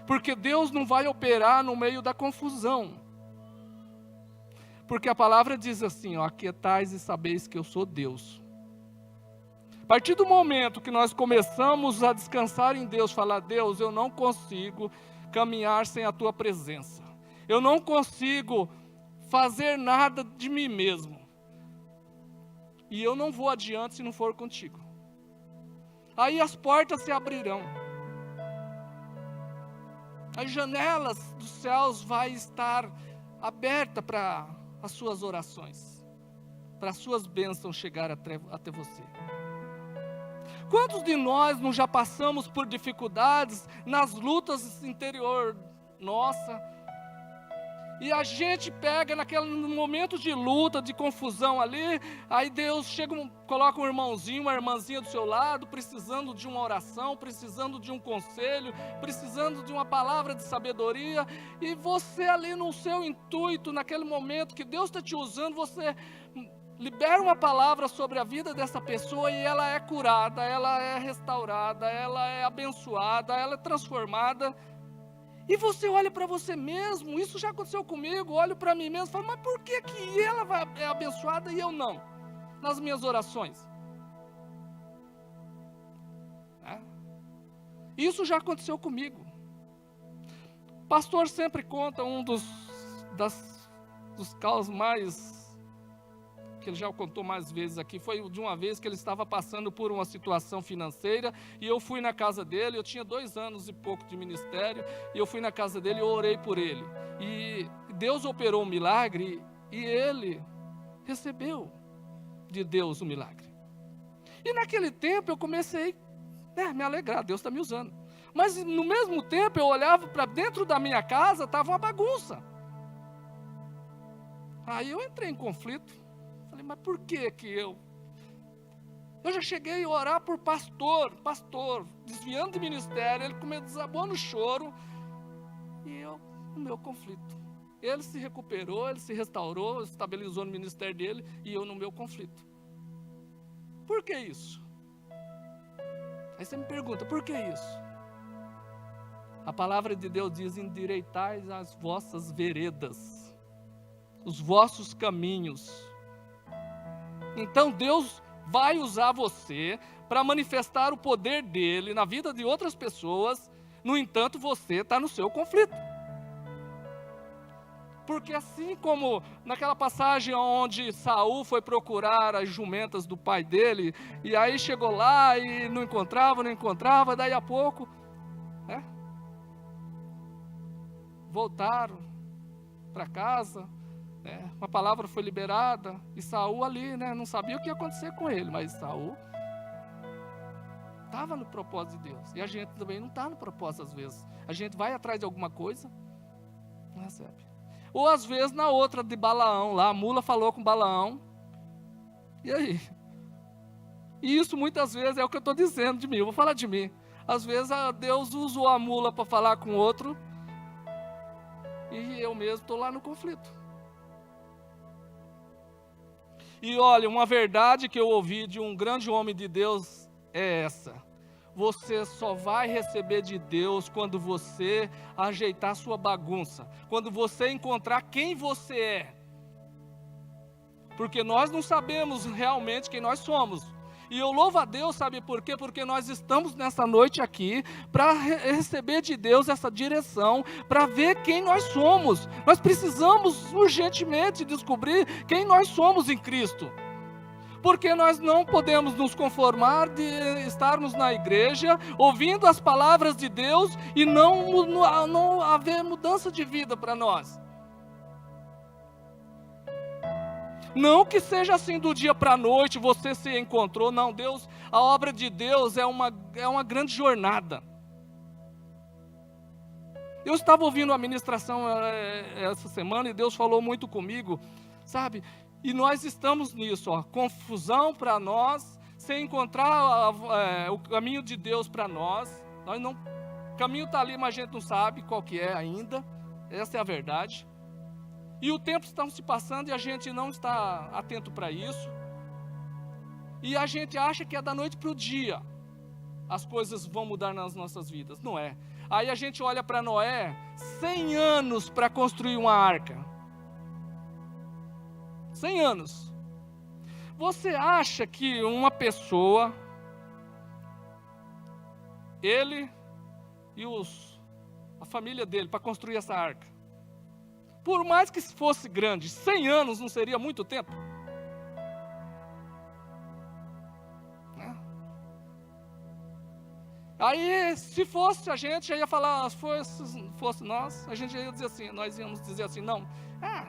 porque Deus não vai operar no meio da confusão. Porque a palavra diz assim: aquietais e sabeis que eu sou Deus. A partir do momento que nós começamos a descansar em Deus, falar: Deus, eu não consigo caminhar sem a tua presença. Eu não consigo fazer nada de mim mesmo. E eu não vou adiante se não for contigo. Aí as portas se abrirão. As janelas dos céus vão estar abertas para as suas orações, para as suas bênçãos chegar até você. Quantos de nós não já passamos por dificuldades nas lutas interior nossa? E a gente pega no momento de luta, de confusão ali, aí Deus chega, coloca um irmãozinho, uma irmãzinha do seu lado, precisando de uma oração, precisando de um conselho, precisando de uma palavra de sabedoria, e você ali no seu intuito, naquele momento que Deus está te usando, você libera uma palavra sobre a vida dessa pessoa e ela é curada, ela é restaurada, ela é abençoada, ela é transformada. E você olha para você mesmo, isso já aconteceu comigo, olho para mim mesmo e falo: mas por que ela é abençoada e eu não? Nas minhas orações. Isso já aconteceu comigo. O pastor sempre conta um dos casos mais, que ele já contou mais vezes aqui, foi de uma vez que ele estava passando por uma situação financeira, e eu fui na casa dele, eu tinha 2 anos e pouco de ministério, e eu fui na casa dele e orei por ele, e Deus operou um milagre, e ele recebeu de Deus o milagre. E naquele tempo eu comecei a me alegrar, Deus está me usando, mas no mesmo tempo eu olhava para dentro da minha casa, estava uma bagunça. Aí eu entrei em conflito. Falei: mas por que eu já cheguei a orar por pastor, desviando de ministério, ele desabou no choro, e eu, no meu conflito. Ele se recuperou, ele se restaurou, estabilizou no ministério dele, e eu no meu conflito. Por que isso? Aí você me pergunta: por que isso? A palavra de Deus diz: endireitai as vossas veredas, os vossos caminhos. Então Deus vai usar você para manifestar o poder dele na vida de outras pessoas. No entanto, você está no seu conflito. Porque assim como naquela passagem onde Saul foi procurar as jumentas do pai dele, e aí chegou lá e não encontrava, daí a pouco, voltaram para casa. Uma palavra foi liberada, e Saul ali, não sabia o que ia acontecer com ele, mas Saul estava no propósito de Deus. E a gente também não está no propósito às vezes. A gente vai atrás de alguma coisa, não recebe. Ou às vezes na outra de Balaão, lá a mula falou com Balaão. E aí? E isso muitas vezes é o que eu estou dizendo de mim, eu vou falar de mim. Às vezes Deus usou a mula para falar com outro, e eu mesmo estou lá no conflito. E olha, uma verdade que eu ouvi de um grande homem de Deus é essa: você só vai receber de Deus quando você ajeitar sua bagunça, quando você encontrar quem você é. Porque nós não sabemos realmente quem nós somos. E eu louvo a Deus, sabe por quê? Porque nós estamos nessa noite aqui para receber de Deus essa direção, para ver quem nós somos. Nós precisamos urgentemente descobrir quem nós somos em Cristo. Porque nós não podemos nos conformar de estarmos na igreja, ouvindo as palavras de Deus e não haver mudança de vida para nós. Não que seja assim do dia para a noite, você se encontrou. Não, Deus, a obra de Deus é uma grande jornada. Eu estava ouvindo a ministração essa semana e Deus falou muito comigo, sabe? E nós estamos nisso, ó, confusão para nós, sem encontrar o caminho de Deus para nós. O caminho está ali, mas a gente não sabe qual que é ainda. Essa é a verdade. E o tempo está se passando e a gente não está atento para isso. E a gente acha que é da noite para o dia as coisas vão mudar nas nossas vidas. Não é. Aí a gente olha para Noé, 100 anos para construir uma arca. 100 anos. Você acha que uma pessoa, ele e a família dele, para construir essa arca, por mais que fosse grande, 100 anos não seria muito tempo? Né? Aí, se fosse a gente, já ia falar, se fosse nós, a gente já ia dizer assim, nós íamos dizer assim, não,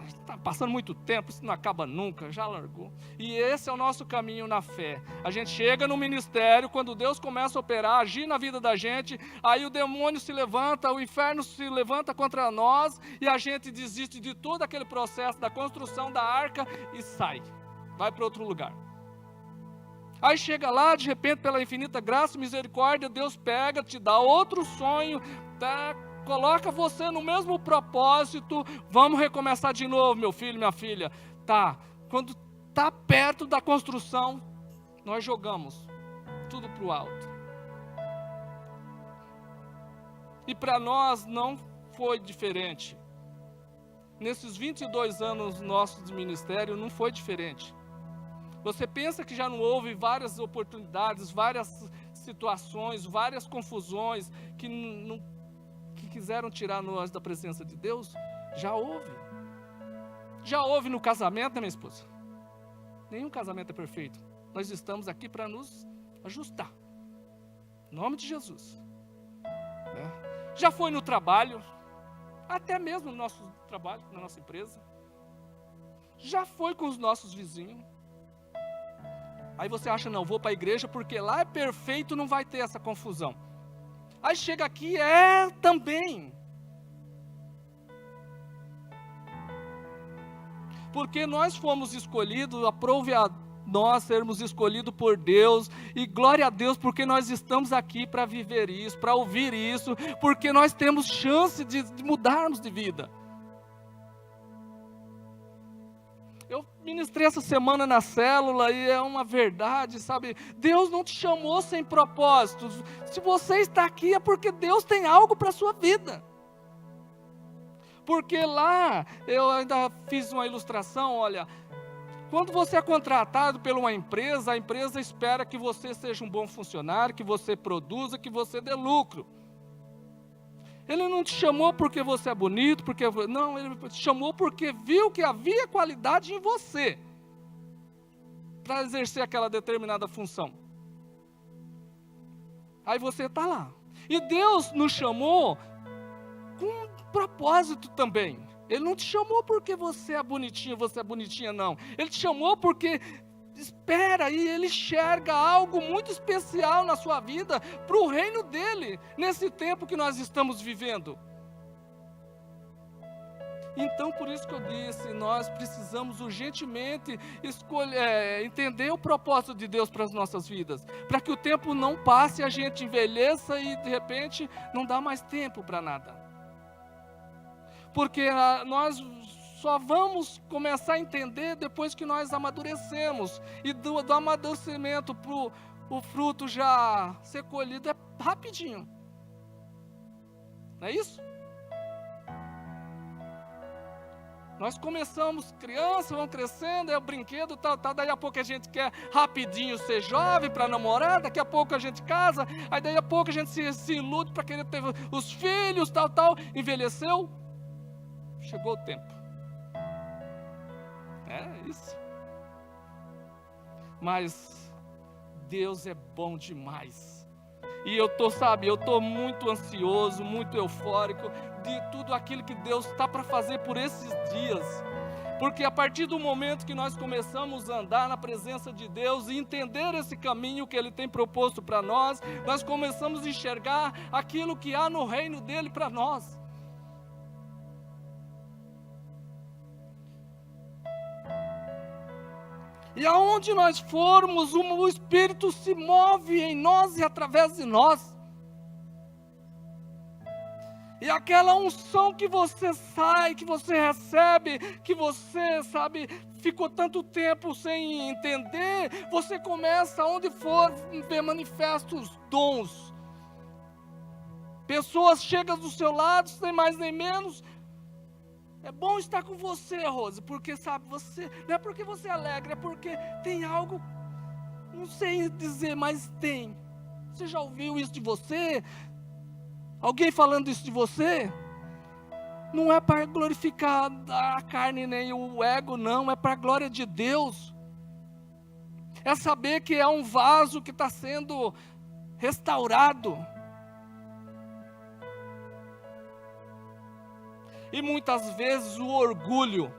está passando muito tempo, isso não acaba nunca, já largou. E esse é o nosso caminho na fé. A gente chega no ministério, quando Deus começa a operar, agir na vida da gente, aí o demônio se levanta, o inferno se levanta contra nós, e a gente desiste de todo aquele processo da construção da arca e sai, vai para outro lugar. Aí chega lá, de repente, pela infinita graça e misericórdia, Deus pega, te dá outro sonho, coloca você no mesmo propósito. Vamos recomeçar de novo, meu filho, minha filha. Tá, quando está perto da construção, nós jogamos tudo para o alto. E para nós não foi diferente. Nesses 22 anos nossos de ministério, não foi diferente. Você pensa que já não houve várias oportunidades, várias situações, várias confusões que quiseram tirar nós da presença de Deus? Já houve. Já houve no casamento, né, minha esposa? Nenhum casamento é perfeito. Nós estamos aqui para nos ajustar. Em nome de Jesus. Já foi no trabalho, até mesmo no nosso trabalho, na nossa empresa. Já foi com os nossos vizinhos. Aí você acha, não, vou para a igreja porque lá é perfeito, não vai ter essa confusão. Aí chega aqui, também. Porque nós fomos escolhidos, aprove a nós sermos escolhidos por Deus, e glória a Deus porque nós estamos aqui para viver isso, para ouvir isso, porque nós temos chance de mudarmos de vida. Eu ministrei essa semana na célula e é uma verdade, sabe? Deus não te chamou sem propósito. Se você está aqui é porque Deus tem algo para a sua vida. Porque lá, eu ainda fiz uma ilustração, olha, quando você é contratado por uma empresa, a empresa espera que você seja um bom funcionário, que você produza, que você dê lucro. Ele não te chamou porque você é bonito, não, ele te chamou porque viu que havia qualidade em você para exercer aquela determinada função. Aí você está lá. E Deus nos chamou com um propósito também. Ele não te chamou porque você é bonitinho, não. Ele te chamou porque espera e ele enxerga algo muito especial na sua vida, para o reino dele, nesse tempo que nós estamos vivendo. Então, por isso que eu disse, nós precisamos urgentemente entender o propósito de Deus para as nossas vidas, para que o tempo não passe, a gente envelheça e de repente não dá mais tempo para nada. Porque nós só vamos começar a entender depois que nós amadurecemos, e do amadurecimento para o fruto já ser colhido é rapidinho, não é isso? Nós começamos criança, vamos crescendo, é o brinquedo, tal, daí a pouco a gente quer rapidinho ser jovem para namorar, daqui a pouco a gente casa, aí daí a pouco a gente se ilude para querer ter os filhos, tal, envelheceu, chegou o tempo. É isso. Mas Deus é bom demais. E eu estou muito ansioso, muito eufórico de tudo aquilo que Deus está para fazer por esses dias. Porque a partir do momento que nós começamos a andar na presença de Deus e entender esse caminho que Ele tem proposto para nós, nós começamos a enxergar aquilo que há no reino dEle para nós. E aonde nós formos, o Espírito se move em nós e através de nós. E aquela unção que você sai, que você recebe, que você, ficou tanto tempo sem entender, você começa, onde for, ver manifestos dons. Pessoas chegam do seu lado, sem mais nem menos. É bom estar com você, Rose, porque você, não é porque você é alegre, é porque tem algo, não sei dizer, mas tem. Você já ouviu isso de você? Alguém falando isso de você? Não é para glorificar a carne nem o ego, não, é para a glória de Deus. É saber que é um vaso que está sendo restaurado. E muitas vezes o orgulho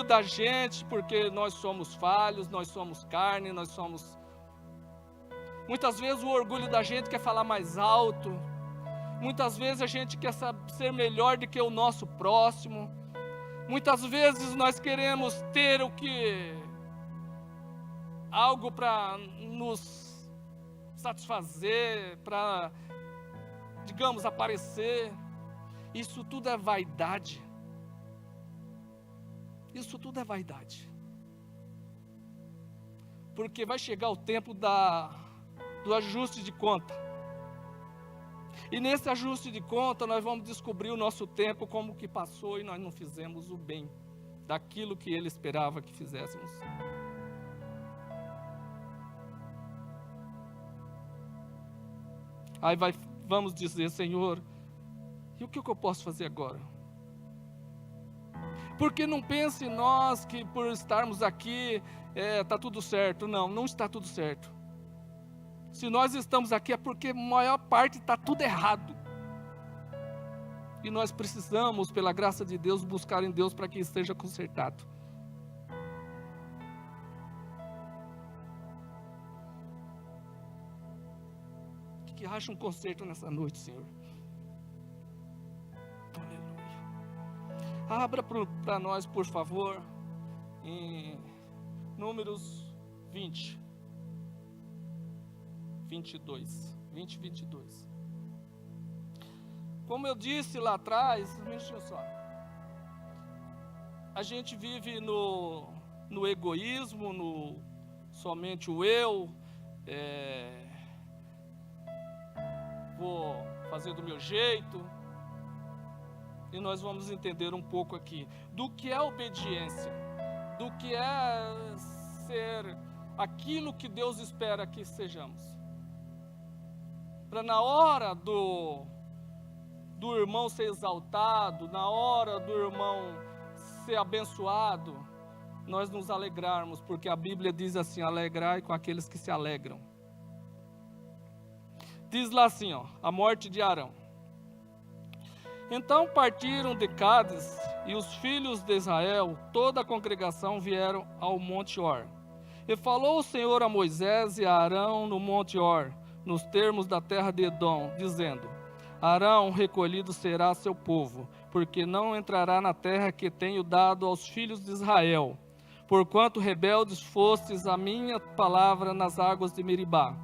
da gente, porque nós somos falhos, nós somos carne, muitas vezes o orgulho da gente quer falar mais alto, muitas vezes a gente quer ser melhor do que o nosso próximo, muitas vezes nós queremos ter algo para nos satisfazer, para, digamos, aparecer. Isso tudo é vaidade. Isso tudo é vaidade. Porque vai chegar o tempo do ajuste de conta. E nesse ajuste de conta nós vamos descobrir o nosso tempo, como que passou e nós não fizemos o bem daquilo que Ele esperava que fizéssemos. Aí vamos dizer, Senhor, e o que eu posso fazer agora? Porque não pense em nós que por estarmos aqui, está tudo certo. Não, não está tudo certo. Se nós estamos aqui é porque a maior parte está tudo errado. E nós precisamos, pela graça de Deus, buscar em Deus para que esteja consertado. Que acha um conserto nessa noite, Senhor? Abra para nós, por favor, em Números 20, 22. Como eu disse lá atrás, deixa só, a gente vive no egoísmo, no somente o eu, vou fazer do meu jeito. E nós vamos entender um pouco aqui do que é obediência, do que é ser aquilo que Deus espera que sejamos. Para na hora do irmão ser exaltado, na hora do irmão ser abençoado, nós nos alegrarmos, porque a Bíblia diz assim: alegrai com aqueles que se alegram. Diz lá assim, a morte de Arão. Então partiram de Cádiz, e os filhos de Israel, toda a congregação, vieram ao monte Or, E falou o Senhor a Moisés e a Arão no monte Hor, nos termos da terra de Edom, dizendo: Arão recolhido será seu povo, porque não entrará na terra que tenho dado aos filhos de Israel, porquanto rebeldes fostes a minha palavra nas águas de Meribá.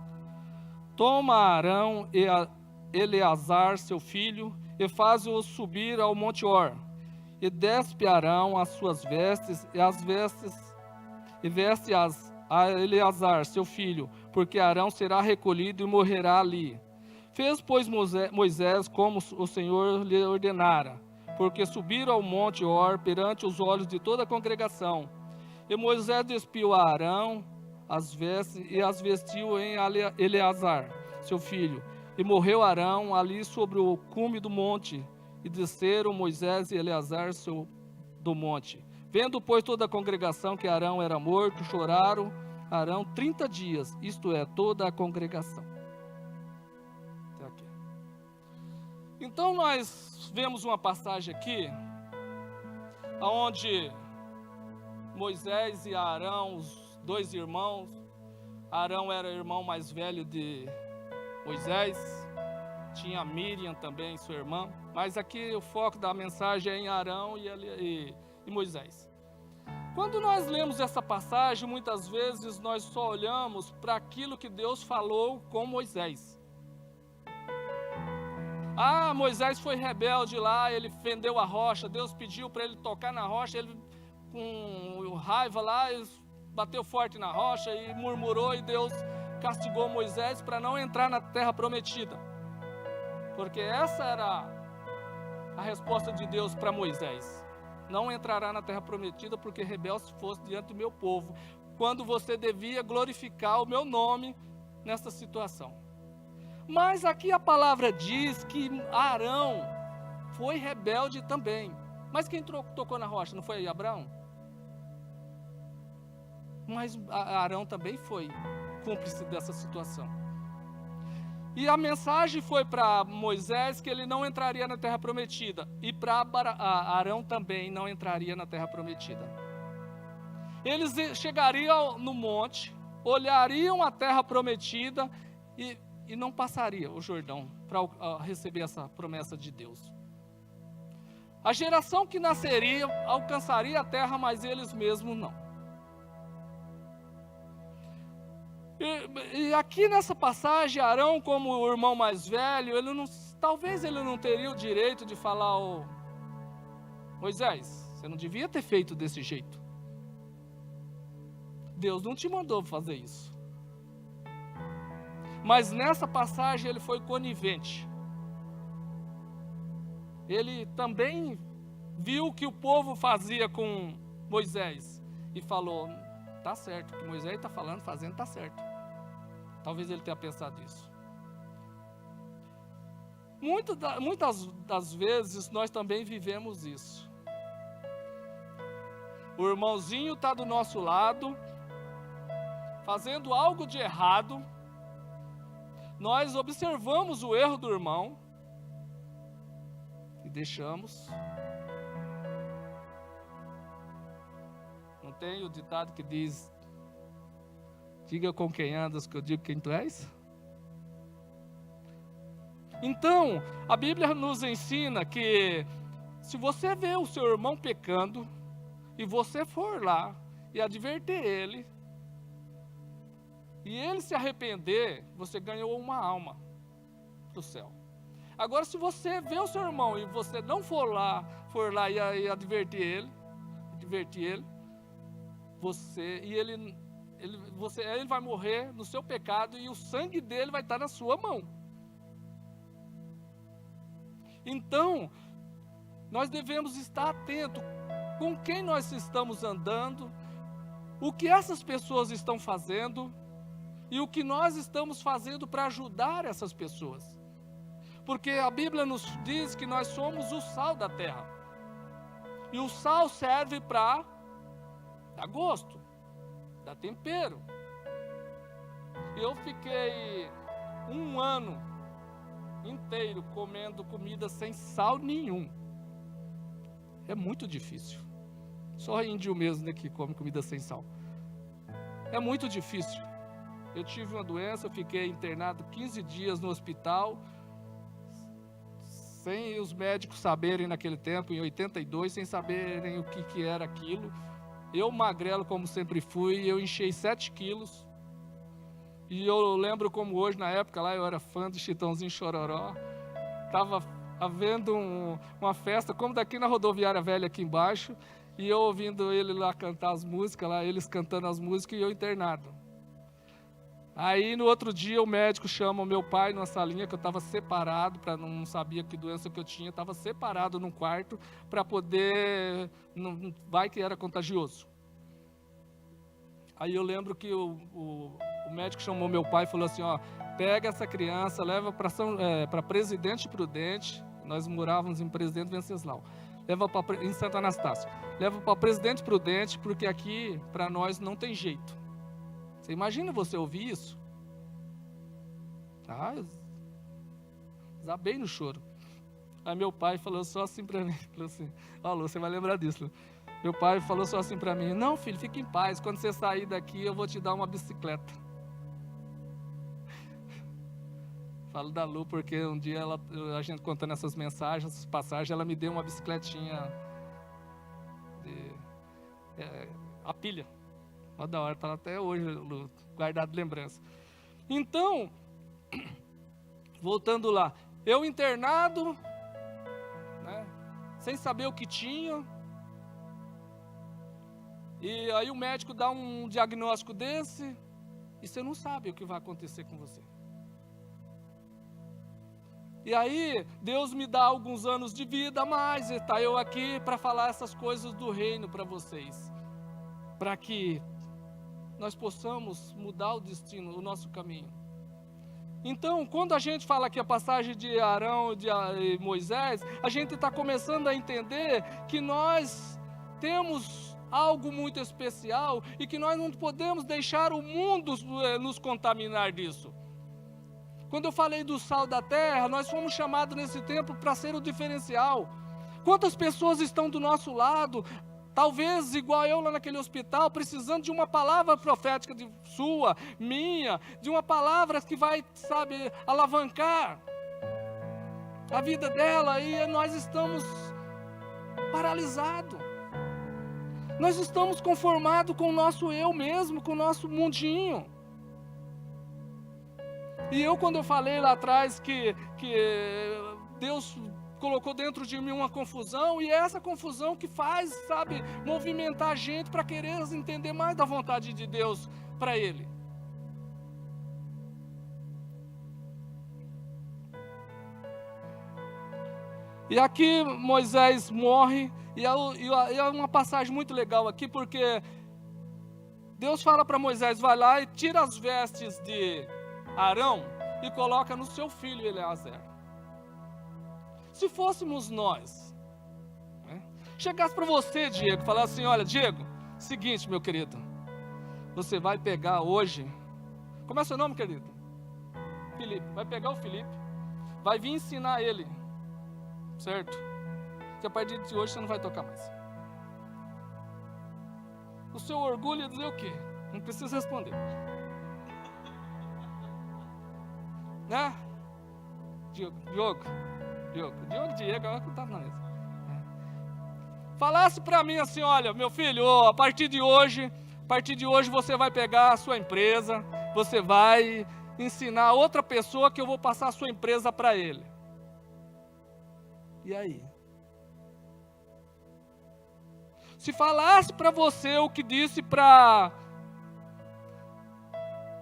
Toma Arão e Eleazar seu filho, e faz-o subir ao monte Hor, e despe Arão as suas vestes, e veste-as a Eleazar seu filho, porque Arão será recolhido e morrerá ali. Fez, pois, Moisés como o Senhor lhe ordenara, porque subiram ao monte Hor perante os olhos de toda a congregação. E Moisés despiu a Arão as vestes e as vestiu em Eleazar, seu filho. E morreu Arão ali sobre o cume do monte, e desceram Moisés e Eleazar do monte. Vendo, pois, toda a congregação que Arão era morto, choraram Arão 30 dias, isto é, toda a congregação. Até aqui. Então nós vemos uma passagem aqui, onde Moisés e Arão, os dois irmãos, Arão era o irmão mais velho de Moisés, tinha Miriam também, sua irmã, mas aqui o foco da mensagem é em Arão e Moisés. Quando nós lemos essa passagem, muitas vezes nós só olhamos para aquilo que Deus falou com Moisés. Ah, Moisés foi rebelde lá, ele fendeu a rocha, Deus pediu para ele tocar na rocha, ele com raiva lá, ele bateu forte na rocha e murmurou, e Deus castigou Moisés para não entrar na terra prometida. Porque essa era a resposta de Deus para Moisés: não entrará na terra prometida, porque rebelde fosse diante do meu povo, quando você devia glorificar o meu nome nessa situação. Mas aqui a palavra diz que Arão foi rebelde também. Mas quem tocou na rocha não foi Abraão? Mas Arão também foi cúmplice dessa situação. E a mensagem foi para Moisés que ele não entraria na terra prometida, e para Arão também não entraria na terra prometida. Eles chegariam no monte, olhariam a terra prometida e não passariam o Jordão para receber essa promessa de Deus. A geração que nasceria alcançaria a terra, mas eles mesmos não. E aqui nessa passagem, Arão, como o irmão mais velho, talvez ele não teria o direito de falar: Moisés, você não devia ter feito desse jeito. Deus não te mandou fazer isso. Mas nessa passagem ele foi conivente. Ele também viu o que o povo fazia com Moisés e falou: tá certo, o que Moisés está falando, fazendo, tá certo. Talvez ele tenha pensado isso. Muitas das vezes nós também vivemos isso. O irmãozinho está do nosso lado, fazendo algo de errado. Nós observamos o erro do irmão e deixamos. Não tem o ditado que diz: diga com quem andas, que eu digo quem tu és? Então, a Bíblia nos ensina que se você vê o seu irmão pecando e você for lá e advertir ele, e ele se arrepender, você ganhou uma alma para o céu. Agora, se você vê o seu irmão e você não for lá e advertir ele, ele vai morrer no seu pecado e o sangue dele vai estar na sua mão. Então, nós devemos estar atentos com quem nós estamos andando, o que essas pessoas estão fazendo e o que nós estamos fazendo para ajudar essas pessoas. Porque a Bíblia nos diz que nós somos o sal da terra. E o sal serve para dar gosto, dar tempero. Eu fiquei 1 ano inteiro comendo comida sem sal nenhum. É muito difícil. Só índio mesmo, né, que come comida sem sal. é muito difícil. Eu tive uma doença, eu fiquei internado 15 dias no hospital, sem os médicos saberem naquele tempo, em 82, sem saberem o que era aquilo. Eu, magrelo como sempre fui, eu enchei 7 quilos. E eu lembro como hoje, na época lá, eu era fã de Chitãozinho Chororó. Estava havendo uma festa, como daqui na rodoviária velha aqui embaixo, e eu ouvindo ele lá cantar as músicas, lá eles cantando as músicas e eu internado. Aí no outro dia o médico chama o meu pai numa salinha que eu estava separado, não sabia que doença que eu tinha, estava separado num quarto para poder, não vai que era contagioso. Aí eu lembro que o médico chamou meu pai e falou assim, ó, pega essa criança, leva para Presidente Prudente, nós morávamos em Presidente Venceslau, leva em Santo Anastácio, leva para Presidente Prudente, porque aqui para nós não tem jeito. Você imagina você ouvir isso? Ah, desabei no choro. Aí meu pai falou só assim para mim, falou assim, ó Lu, você vai lembrar disso, Lu. Meu pai falou só assim para mim, não filho, fique em paz, quando você sair daqui eu vou te dar uma bicicleta. Falo da Lu porque um dia a gente contando essas mensagens, essas passagens, ela me deu uma bicicletinha, a pilha. Olha da hora, tá até hoje, Lu, guardado de lembrança. Então, voltando lá, eu internado, né, sem saber o que tinha, e aí o médico dá um diagnóstico desse, e você não sabe o que vai acontecer com você. E aí, Deus me dá alguns anos de vida a mais, e está eu aqui para falar essas coisas do reino para vocês, para que nós possamos mudar o destino, o nosso caminho. Então, quando a gente fala aqui a passagem de Arão e Moisés, a gente está começando a entender que nós temos algo muito especial e que nós não podemos deixar o mundo nos contaminar disso. Quando eu falei do sal da terra, nós fomos chamados nesse tempo para ser o diferencial. Quantas pessoas estão do nosso lado, talvez igual eu lá naquele hospital, precisando de uma palavra profética sua, minha, de uma palavra que vai, sabe, alavancar a vida dela, e nós estamos paralisados. Nós estamos conformados com o nosso eu mesmo, com o nosso mundinho. E eu, quando eu falei lá atrás que Deus colocou dentro de mim uma confusão, e é essa confusão que faz, sabe, movimentar a gente para querer entender mais da vontade de Deus para Ele. E aqui Moisés morre, e é uma passagem muito legal aqui, porque Deus fala para Moisés, vai lá e tira as vestes de Arão e coloca no seu filho Eleazar. Se fôssemos nós, né, chegasse para você, Diego, falar assim, olha, Diego, seguinte, meu querido, você vai pegar hoje, como é seu nome, querido? Felipe. Vai pegar o Felipe, vai vir ensinar ele, certo? Que a partir de hoje você não vai tocar mais. O seu orgulho ia dizer o quê? Não precisa responder. Né? Diego, agora que tá na mesa. Falasse para mim assim, olha, meu filho, a partir de hoje você vai pegar a sua empresa, você vai ensinar outra pessoa que eu vou passar a sua empresa para ele. E aí? Se falasse para você o que disse para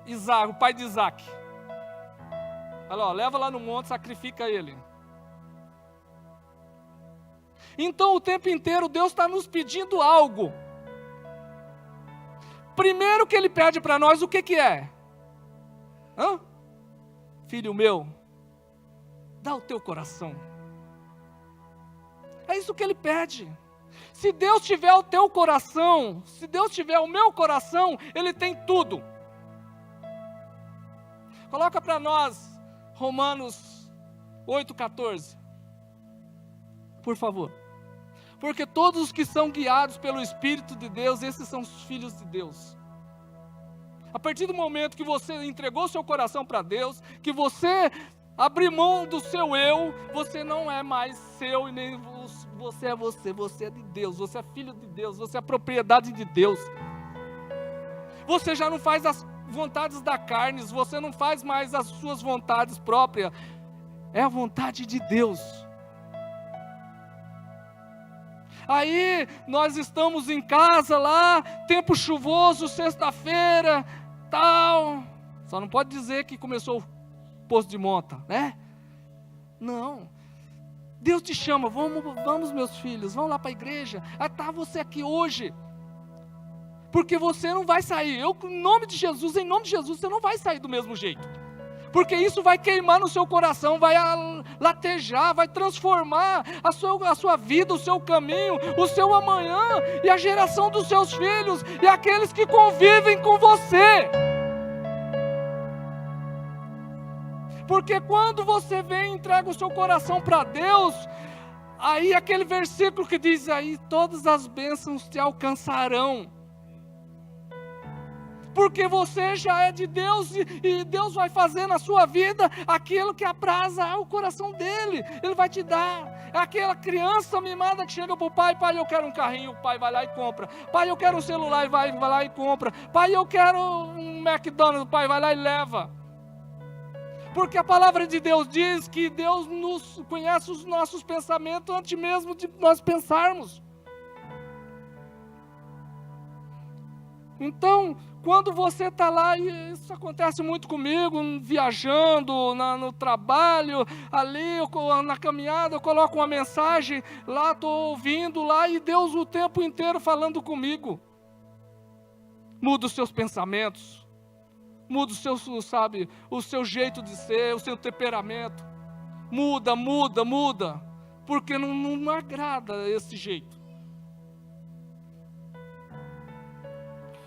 Isaac, o pai de Isaac, fala, ó, leva lá no monte, sacrifica ele. Então o tempo inteiro Deus está nos pedindo algo. Primeiro que Ele pede para nós, o que é? Filho meu, dá o teu coração. É isso que Ele pede. Se Deus tiver o teu coração, se Deus tiver o meu coração, Ele tem tudo. Coloca para nós Romanos 8,14. Por favor. Porque todos os que são guiados pelo Espírito de Deus, esses são os filhos de Deus. A partir do momento que você entregou seu coração para Deus, que você abriu mão do seu eu, você não é mais seu e nem você é você. Você é de Deus, você é filho de Deus, você é propriedade de Deus. Você já não faz as vontades da carne, você não faz mais as suas vontades próprias. É a vontade de Deus. Aí nós estamos em casa lá, tempo chuvoso, sexta-feira, tal. Só não pode dizer que começou o poço de monta, né? Não. Deus te chama, vamos meus filhos, vamos lá para a igreja. Tá você aqui hoje. Porque você não vai sair. Em nome de Jesus, você não vai sair do mesmo jeito. Porque isso vai queimar no seu coração, vai latejar, vai transformar a sua vida, o seu caminho, o seu amanhã, e a geração dos seus filhos, e aqueles que convivem com você. Porque quando você vem e entrega o seu coração para Deus, aí aquele versículo que diz aí, todas as bênçãos te alcançarão. Porque você já é de Deus e Deus vai fazer na sua vida aquilo que apraza o coração dele. Ele vai te dar. É aquela criança mimada que chega para o pai: pai, eu quero um carrinho. O pai vai lá e compra. Pai, eu quero um celular. E vai lá e compra. Pai, eu quero um McDonald's. O pai vai lá e leva. Porque a palavra de Deus diz que Deus nos conhece os nossos pensamentos antes mesmo de nós pensarmos. Então, quando você está lá, e isso acontece muito comigo, viajando, no trabalho, ali, na caminhada, eu coloco uma mensagem, lá estou ouvindo, lá, e Deus o tempo inteiro falando comigo. Muda os seus pensamentos, muda o seu jeito de ser, o seu temperamento. Muda, porque não agrada esse jeito.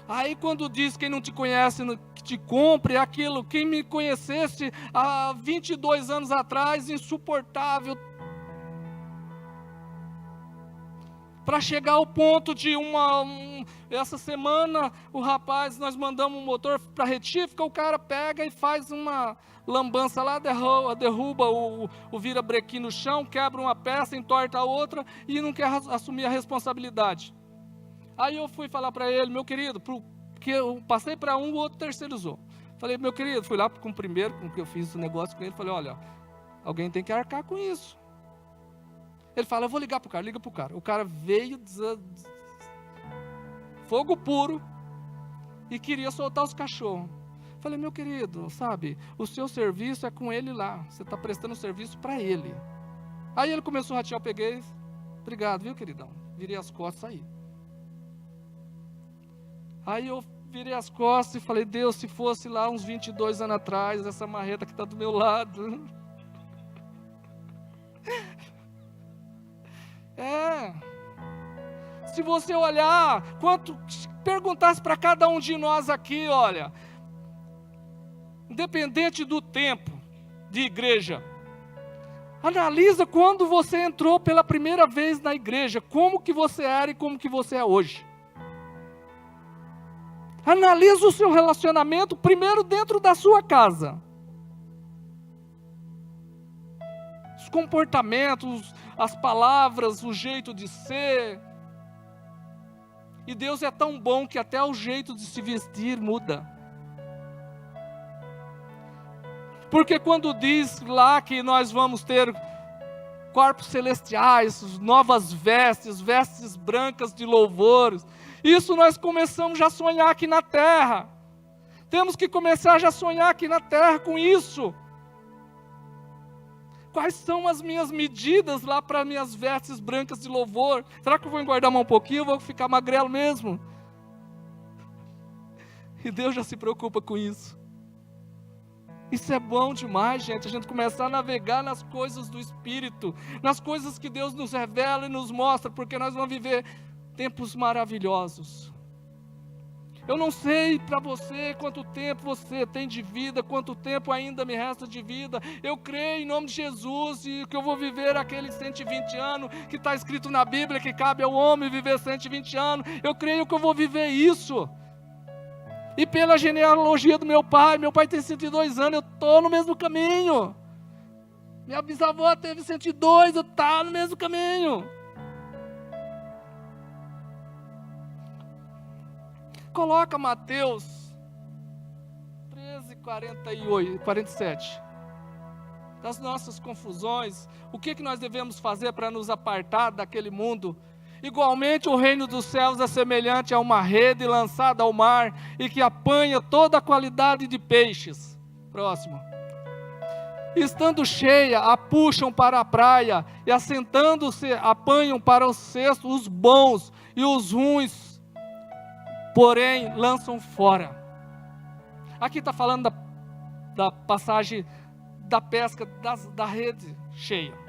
Aí quando diz quem não te conhece, que te compre, é aquilo, quem me conhecesse há 22 anos atrás, insuportável. Para chegar ao ponto de essa semana, o rapaz, nós mandamos um motor para retífica, o cara pega e faz uma lambança lá, derruba o virabrequim no chão, quebra uma peça, entorta a outra e não quer assumir a responsabilidade. Aí eu fui falar para ele: meu querido, porque eu passei para um, o outro terceirizou. Falei: meu querido, fui lá com o primeiro, com que eu fiz o negócio com ele, falei: olha, alguém tem que arcar com isso. Ele fala: eu vou ligar para o cara, liga para o cara. O cara veio, fogo puro, e queria soltar os cachorros. Falei: meu querido, sabe, o seu serviço é com ele lá, você está prestando serviço para ele. Aí ele começou a ratear, eu peguei: obrigado, viu, queridão? Virei as costas e saí. Aí eu virei as costas e falei: Deus, se fosse lá uns 22 anos atrás, essa marreta que está do meu lado. Se você olhar, perguntasse para cada um de nós aqui, olha, independente do tempo de igreja, analisa quando você entrou pela primeira vez na igreja, como que você era e como que você é hoje. Analisa o seu relacionamento primeiro dentro da sua casa. Os comportamentos, as palavras, o jeito de ser. E Deus é tão bom que até o jeito de se vestir muda. Porque quando diz lá que nós vamos ter corpos celestiais, novas vestes brancas de louvores, isso nós começamos já a sonhar aqui na terra. Temos que começar já a sonhar aqui na terra com isso. Quais são as minhas medidas lá para minhas vestes brancas de louvor? Será que eu vou engordar mais um pouquinho ou vou ficar magrelo mesmo? E Deus já se preocupa com isso. Isso é bom demais, gente, a gente começar a navegar nas coisas do Espírito, nas coisas que Deus nos revela e nos mostra, porque nós vamos viver tempos maravilhosos. Eu não sei para você quanto tempo você tem de vida, quanto tempo ainda me resta de vida. Eu creio em nome de Jesus e que eu vou viver aqueles 120 anos que está escrito na Bíblia, que cabe ao homem viver 120 anos. Eu creio que eu vou viver isso. E pela genealogia do meu pai tem 102 anos, eu estou no mesmo caminho. Minha bisavó teve 102, eu estou no mesmo caminho. Coloca Mateus 13, 47. Das nossas confusões, o que nós devemos fazer para nos apartar daquele mundo? Igualmente o reino dos céus é semelhante a uma rede lançada ao mar e que apanha toda a qualidade de peixes. Próximo. Estando cheia, a puxam para a praia e assentando-se, apanham para o cesto os bons e os ruins, porém lançam fora. Aqui está falando da passagem da pesca da rede cheia.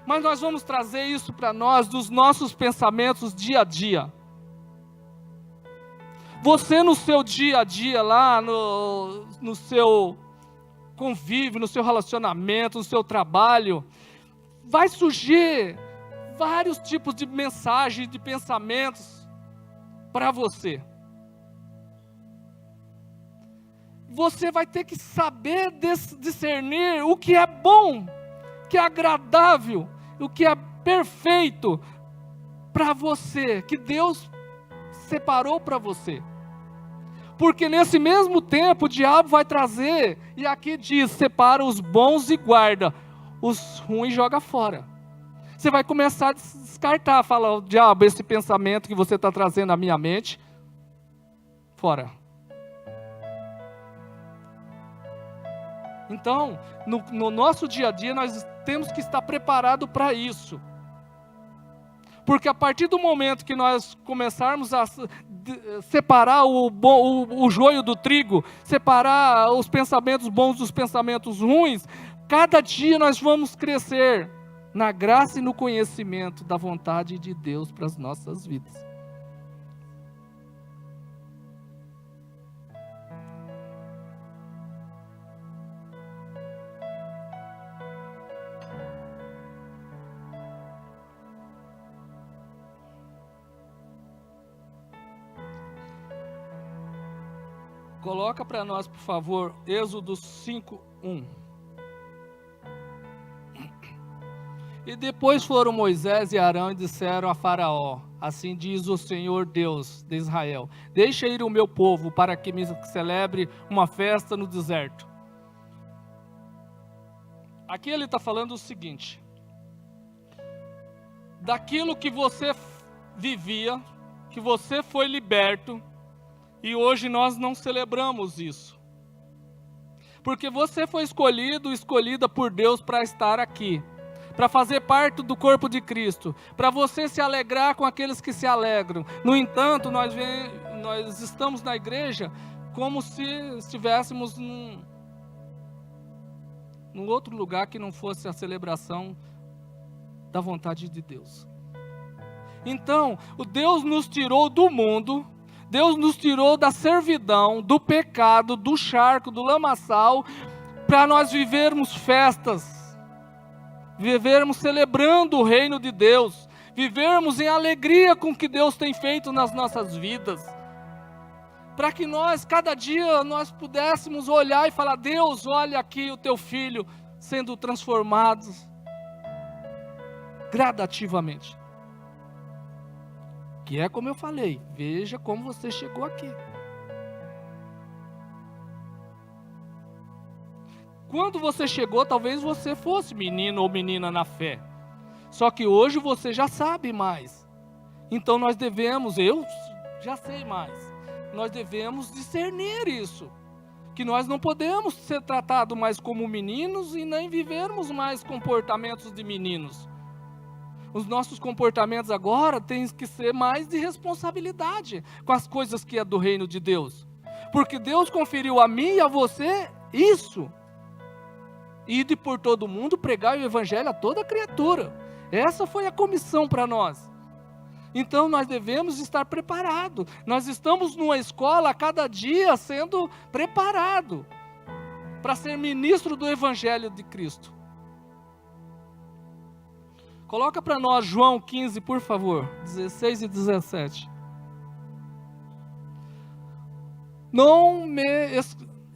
Mas nós vamos trazer isso para nós, dos nossos pensamentos dia a dia. Você no seu dia a dia, lá no seu convívio, no seu relacionamento, no seu trabalho, vai surgir vários tipos de mensagens, de pensamentos para você. Você vai ter que saber discernir o que é bom, o que é agradável, o que é perfeito para você, que Deus separou para você. Porque nesse mesmo tempo o diabo vai trazer, e aqui diz, separa os bons e guarda, os ruins joga fora. Você vai começar a descartar, fala, diabo, esse pensamento que você está trazendo à minha mente, fora. Então, no nosso dia a dia, nós temos que estar preparados para isso. Porque a partir do momento que nós começarmos a separar o joio do trigo, separar os pensamentos bons dos pensamentos ruins, cada dia nós vamos crescer na graça e no conhecimento da vontade de Deus para as nossas vidas. Coloca para nós, por favor, Êxodo 5:1. E depois foram Moisés e Arão e disseram a Faraó, assim diz o Senhor Deus de Israel, deixa ir o meu povo para que me celebre uma festa no deserto. Aqui ele está falando o seguinte, daquilo que você vivia, que você foi liberto, e hoje nós não celebramos isso. Porque você foi escolhida por Deus para estar aqui. Para fazer parte do corpo de Cristo. Para você se alegrar com aqueles que se alegram. No entanto, nós estamos na igreja como se estivéssemos num outro lugar que não fosse a celebração da vontade de Deus. Então, o Deus nos tirou do mundo... Deus nos tirou da servidão, do pecado, do charco, do lamaçal, para nós vivermos festas, vivermos celebrando o reino de Deus, vivermos em alegria com o que Deus tem feito nas nossas vidas, para que nós, cada dia, nós pudéssemos olhar e falar, Deus, olha aqui o teu filho sendo transformado gradativamente. Que é como eu falei, veja como você chegou aqui. Quando você chegou, talvez você fosse menino ou menina na fé. Só que hoje você já sabe mais. Então nós devemos, eu já sei mais. Nós devemos discernir isso. Que nós não podemos ser tratados mais como meninos e nem vivermos mais comportamentos de meninos. Os nossos comportamentos agora têm que ser mais de responsabilidade com as coisas que é do reino de Deus. Porque Deus conferiu a mim e a você isso. Ide por todo mundo, pregar o evangelho a toda criatura. Essa foi a comissão para nós. Então nós devemos estar preparados. Nós estamos numa escola a cada dia sendo preparado para ser ministro do evangelho de Cristo. Coloca para nós João 15, por favor, 16 e 17. não me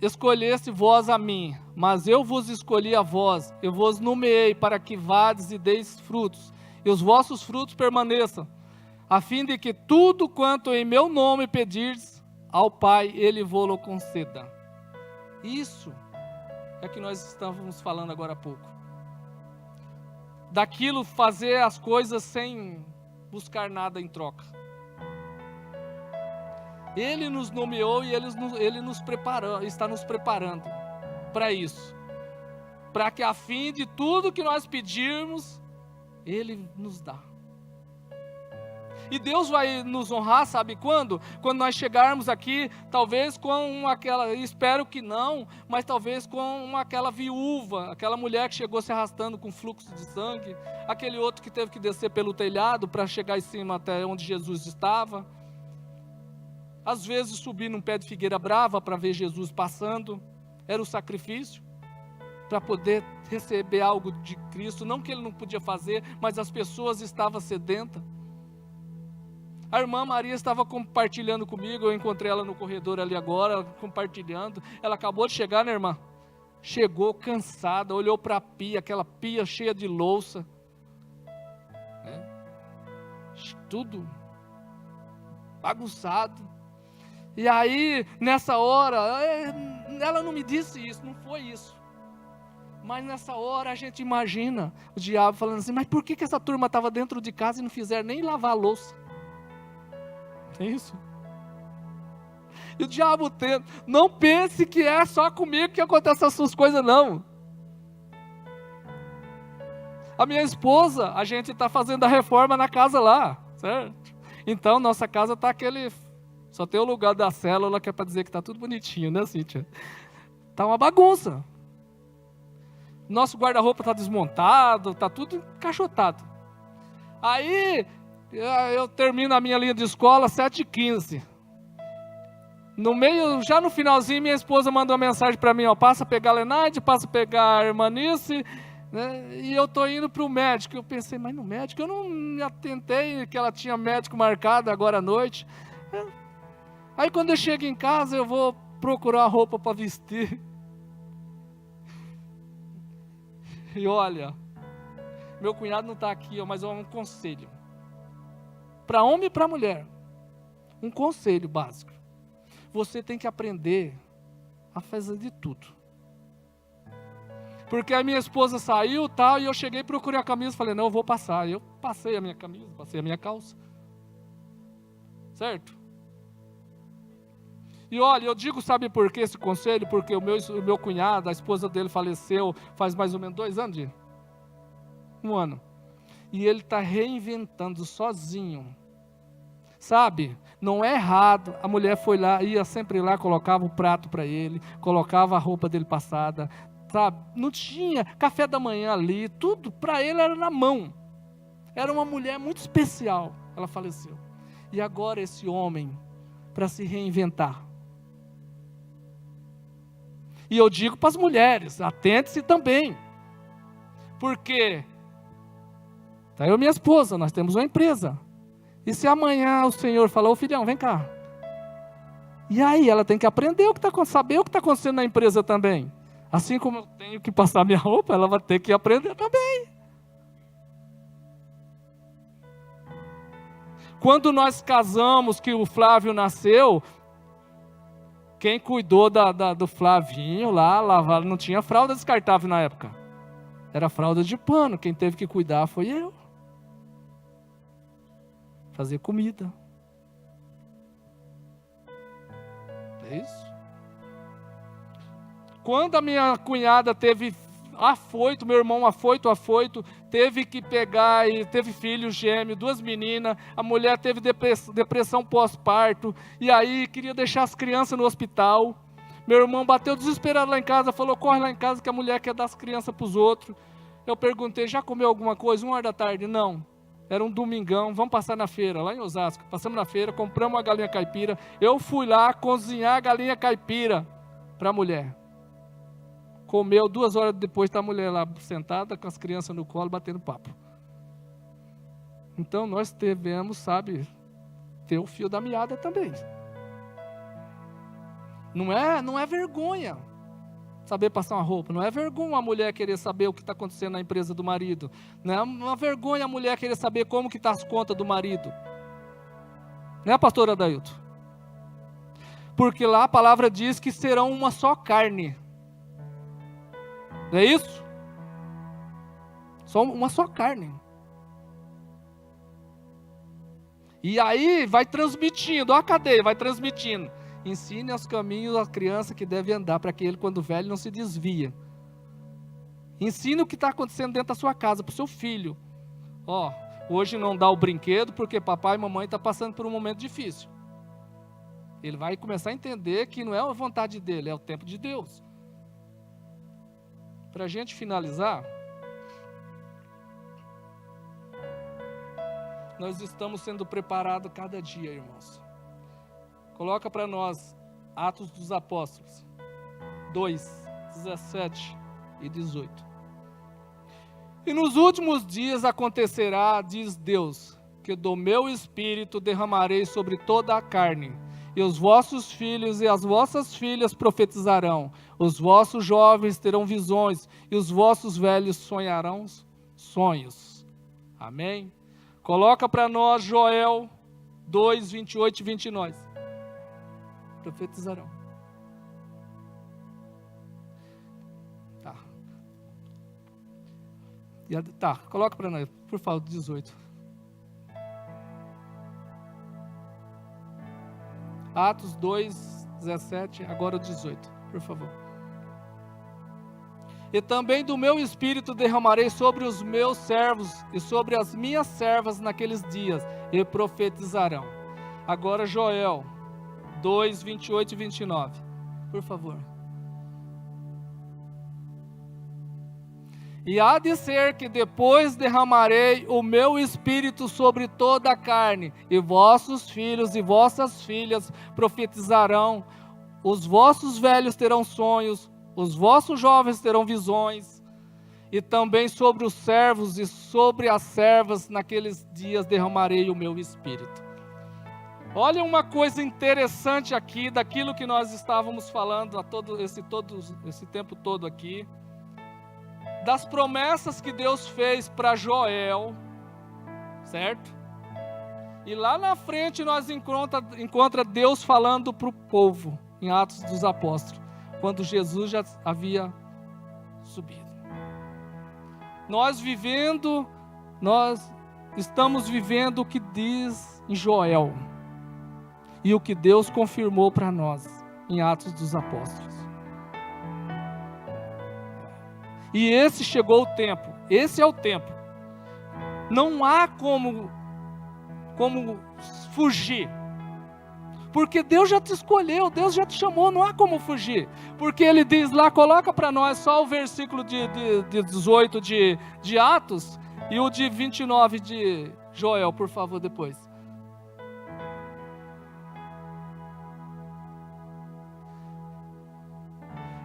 escolhesse vós a mim, mas eu vos escolhi a vós, eu vos nomeei para que vades e deis frutos, e os vossos frutos permaneçam, a fim de que tudo quanto em meu nome pedirdes ao Pai, Ele vô-lo conceda. Isso é que nós estávamos falando agora há pouco. Daquilo fazer as coisas sem buscar nada em troca. Ele nos nomeou e Ele nos preparou, está nos preparando para isso. Para que a fim de tudo que nós pedirmos, Ele nos dá. E Deus vai nos honrar, sabe quando? Quando nós chegarmos aqui, talvez com aquela, espero que não, mas talvez com aquela viúva, aquela mulher que chegou se arrastando com fluxo de sangue, aquele outro que teve que descer pelo telhado para chegar em cima até onde Jesus estava. Às vezes subir num pé de figueira brava para ver Jesus passando, era o sacrifício, para poder receber algo de Cristo, não que ele não podia fazer, mas as pessoas estavam sedentas. A irmã Maria estava compartilhando comigo, eu encontrei ela no corredor ali agora, compartilhando. Ela acabou de chegar, né, irmã? Chegou cansada, olhou para a pia, aquela pia cheia de louça. Tudo bagunçado. E aí, nessa hora, ela não me disse isso, não foi isso. Mas nessa hora a gente imagina o diabo falando assim, mas por que essa turma estava dentro de casa e não fizeram nem lavar a louça? É isso. E o diabo tenta. Não pense que é só comigo que acontecem essas coisas, não. A minha esposa, a gente está fazendo a reforma na casa lá, certo? Então, nossa casa está aquele... Só tem o lugar da célula que é para dizer que está tudo bonitinho, né, Cíntia? Está uma bagunça. Nosso guarda-roupa está desmontado, está tudo encaixotado. Aí... eu termino a minha linha de escola às 7h15. No meio, já no finalzinho, minha esposa mandou uma mensagem para mim, ó, passa a pegar a Lenaide, passa a pegar a Irmanice, né, e eu estou indo para o médico. Eu pensei, mas no médico? Eu não me atentei que ela tinha médico marcado agora à noite. Aí quando eu chego em casa, eu vou procurar roupa para vestir. E olha, meu cunhado não está aqui, ó, mas é um conselho. Para homem e para mulher, um conselho básico. Você tem que aprender a fazer de tudo. Porque a minha esposa saiu tal, e eu cheguei, procurei a camisa, falei, não, eu vou passar. Eu passei a minha camisa, passei a minha calça. Certo? E olha, eu digo, sabe por que esse conselho? Porque o meu cunhado, a esposa dele faleceu faz mais ou menos 2 anos, um ano. E ele está reinventando sozinho. Sabe, não é errado, a mulher foi lá, ia sempre lá, colocava o prato para ele, colocava a roupa dele passada, sabe, não tinha café da manhã ali, tudo para ele era na mão. Era uma mulher muito especial, ela faleceu. E agora esse homem, para se reinventar. E eu digo para as mulheres, atente-se também, porque tá eu e minha esposa, nós temos uma empresa. E se amanhã o Senhor falar, ô filhão, vem cá. E aí, ela tem que aprender saber o que está acontecendo na empresa também. Assim como eu tenho que passar minha roupa, ela vai ter que aprender também. Quando nós casamos, que o Flávio nasceu, quem cuidou do Flavinho lá, lavava, não tinha fralda descartável na época. Era fralda de pano, quem teve que cuidar foi eu. Fazer comida. É isso. Quando a minha cunhada teve afoito, meu irmão afoito, teve que pegar e teve filho gêmeo, 2 meninas, a mulher teve depressão pós-parto, e aí queria deixar as crianças no hospital. Meu irmão bateu desesperado lá em casa, falou, corre lá em casa que a mulher quer dar as crianças para os outros. Eu perguntei, já comeu alguma coisa? 1h da tarde? Não. Era um domingão, vamos passar na feira, lá em Osasco. Passamos na feira, compramos uma galinha caipira. Eu fui lá cozinhar a galinha caipira para a mulher. Comeu, 2 horas depois está a mulher lá sentada com as crianças no colo, batendo papo. Então nós devemos, sabe, ter o fio da meada também. Não é vergonha saber passar uma roupa. Não é vergonha a mulher querer saber o que está acontecendo na empresa do marido. Não é uma vergonha a mulher querer saber como que está as contas do marido. Não é, pastor Adailton? Porque lá a palavra diz que serão uma só carne. Não é isso? Só uma só carne. E aí vai transmitindo, olha a cadeia, vai transmitindo. Ensine aos caminhos a criança que deve andar, para que ele, quando velho, não se desvia. Ensine o que está acontecendo dentro da sua casa, para o seu filho. Ó, hoje não dá o brinquedo, porque papai e mamãe estão passando por um momento difícil. Ele vai começar a entender que não é a vontade dele, é o tempo de Deus. Para a gente finalizar, nós estamos sendo preparados cada dia, irmãos. Coloca para nós Atos dos Apóstolos 2, 17 e 18. E nos últimos dias acontecerá, diz Deus, que do meu espírito derramarei sobre toda a carne, e os vossos filhos e as vossas filhas profetizarão, os vossos jovens terão visões, e os vossos velhos sonharão sonhos. Amém? Coloca para nós Joel 2, 28 e 29. Profetizarão. Tá, coloca para nós, por favor, 18. Atos 2, 17, agora o 18, por favor. E também do meu espírito derramarei sobre os meus servos e sobre as minhas servas naqueles dias, e profetizarão. Agora Joel 2, 28 e 29, por favor. E há de ser que depois derramarei o meu espírito sobre toda a carne, e vossos filhos e vossas filhas profetizarão, os vossos velhos terão sonhos, os vossos jovens terão visões, e também sobre os servos e sobre as servas naqueles dias derramarei o meu espírito. Olha uma coisa interessante aqui, daquilo que nós estávamos falando a todo esse tempo todo aqui, das promessas que Deus fez para Joel, certo? E lá na frente nós encontra Deus falando para o povo, em Atos dos Apóstolos, quando Jesus já havia subido. Nós estamos vivendo o que diz em Joel, e o que Deus confirmou para nós, em Atos dos Apóstolos. E esse chegou o tempo, esse é o tempo. Não há como fugir. Porque Deus já te escolheu, Deus já te chamou, não há como fugir. Porque Ele diz lá, coloca para nós só o versículo de 18 de Atos e o de 29 de Joel, por favor, depois.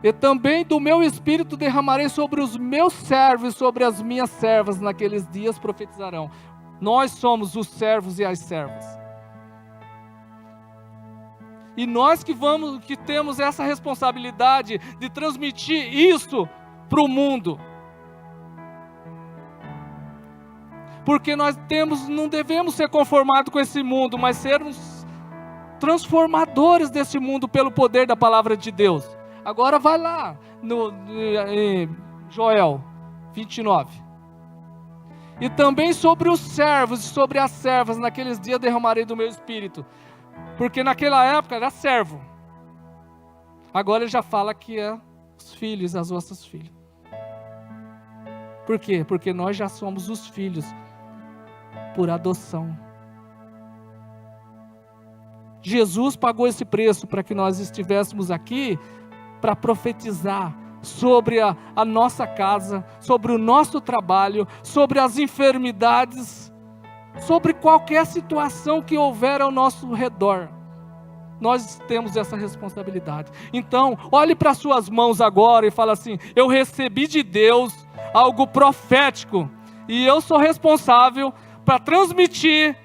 E também do meu espírito derramarei sobre os meus servos e sobre as minhas servas, naqueles dias profetizarão. Nós somos os servos e as servas. E nós que temos essa responsabilidade de transmitir isso para o mundo. Porque nós não devemos ser conformados com esse mundo, mas sermos transformadores desse mundo pelo poder da palavra de Deus. Agora vai lá, em Joel 29. E também sobre os servos e sobre as servas, naqueles dias derramarei do meu espírito. Porque naquela época era servo. Agora ele já fala que é os filhos, as vossas filhas. Por quê? Porque nós já somos os filhos por adoção. Jesus pagou esse preço para que nós estivéssemos aqui, para profetizar sobre a nossa casa, sobre o nosso trabalho, sobre as enfermidades, sobre qualquer situação que houver ao nosso redor. Nós temos essa responsabilidade. Então, olhe para suas mãos agora e fala assim: eu recebi de Deus algo profético, e eu sou responsável para transmitir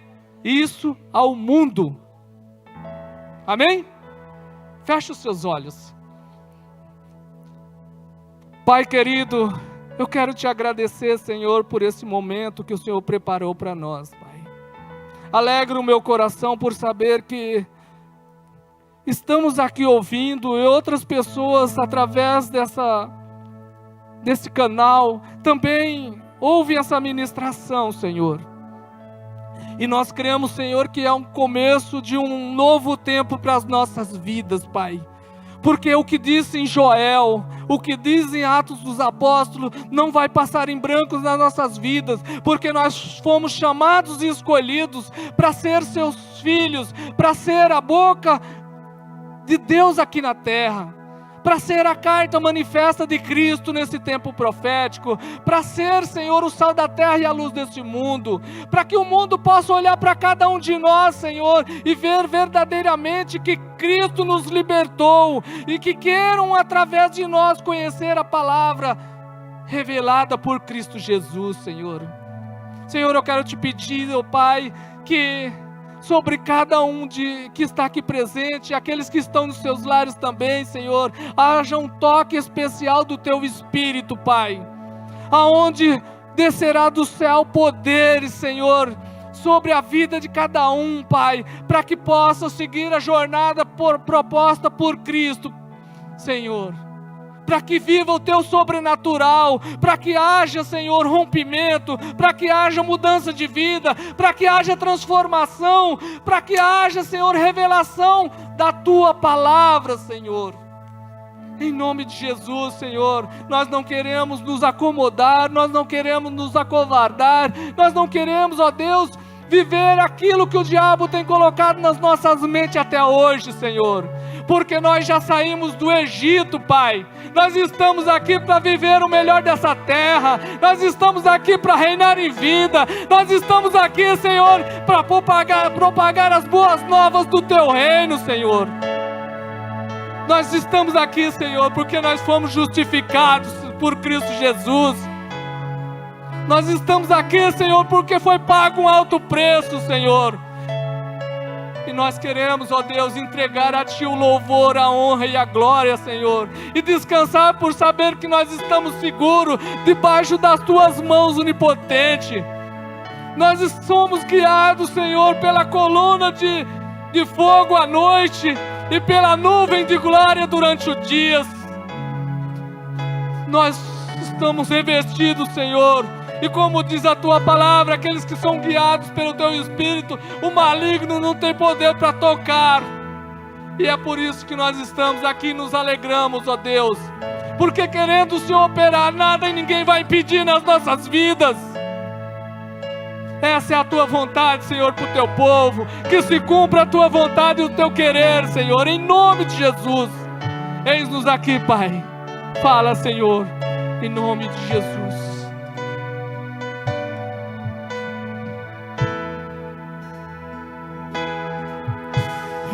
isso ao mundo. Amém? Feche os seus olhos. Pai querido, eu quero te agradecer, Senhor, por esse momento que o Senhor preparou para nós, Pai. Alegra o meu coração por saber que estamos aqui ouvindo e outras pessoas através desse canal também ouvem essa ministração, Senhor. E nós cremos, Senhor, que é um começo de um novo tempo para as nossas vidas, Pai. Porque o que diz em Joel, o que diz em Atos dos Apóstolos, não vai passar em branco nas nossas vidas, porque nós fomos chamados e escolhidos para ser seus filhos, para ser a boca de Deus aqui na terra, para ser a carta manifesta de Cristo nesse tempo profético, para ser, Senhor, o sal da terra e a luz desse mundo, para que o mundo possa olhar para cada um de nós, Senhor, e ver verdadeiramente que Cristo nos libertou, e que queiram através de nós conhecer a palavra revelada por Cristo Jesus, Senhor. Senhor, eu quero te pedir, ó Pai, que sobre cada um que está aqui presente, aqueles que estão nos seus lares também, Senhor, haja um toque especial do Teu Espírito, Pai, aonde descerá do céu poderes, Senhor, sobre a vida de cada um, Pai, para que possa seguir a jornada proposta por Cristo, Senhor, para que viva o Teu sobrenatural, para que haja, Senhor, rompimento, para que haja mudança de vida, para que haja transformação, para que haja, Senhor, revelação da Tua palavra, Senhor. Em nome de Jesus, Senhor, nós não queremos nos acomodar, nós não queremos nos acovardar, nós não queremos, ó Deus, viver aquilo que o diabo tem colocado nas nossas mentes até hoje, Senhor, porque nós já saímos do Egito, Pai. Nós estamos aqui para viver o melhor dessa terra, nós estamos aqui para reinar em vida, nós estamos aqui, Senhor, para propagar as boas novas do Teu reino, Senhor. Nós estamos aqui, Senhor, porque nós fomos justificados por Cristo Jesus. Nós estamos aqui, Senhor, porque foi pago um alto preço, Senhor. E nós queremos, ó Deus, entregar a Ti o louvor, a honra e a glória, Senhor. E descansar por saber que nós estamos seguros debaixo das Tuas mãos onipotentes. Nós somos guiados, Senhor, pela coluna de fogo à noite e pela nuvem de glória durante o dia. Nós estamos revestidos, Senhor. E como diz a Tua palavra, aqueles que são guiados pelo Teu Espírito, o maligno não tem poder para tocar. E é por isso que nós estamos aqui e nos alegramos, ó Deus. Porque querendo o Senhor operar, nada e ninguém vai impedir nas nossas vidas. Essa é a Tua vontade, Senhor, para o Teu povo. Que se cumpra a Tua vontade e o Teu querer, Senhor, em nome de Jesus. Eis-nos aqui, Pai. Fala, Senhor, em nome de Jesus.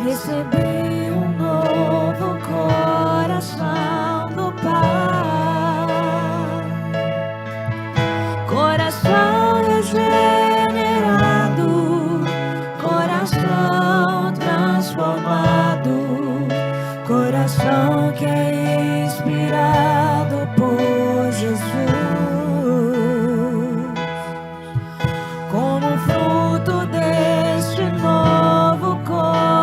Recebi um novo coração do Pai, coração regenerado, coração transformado, coração que é inspirado por Jesus, como fruto deste novo coração.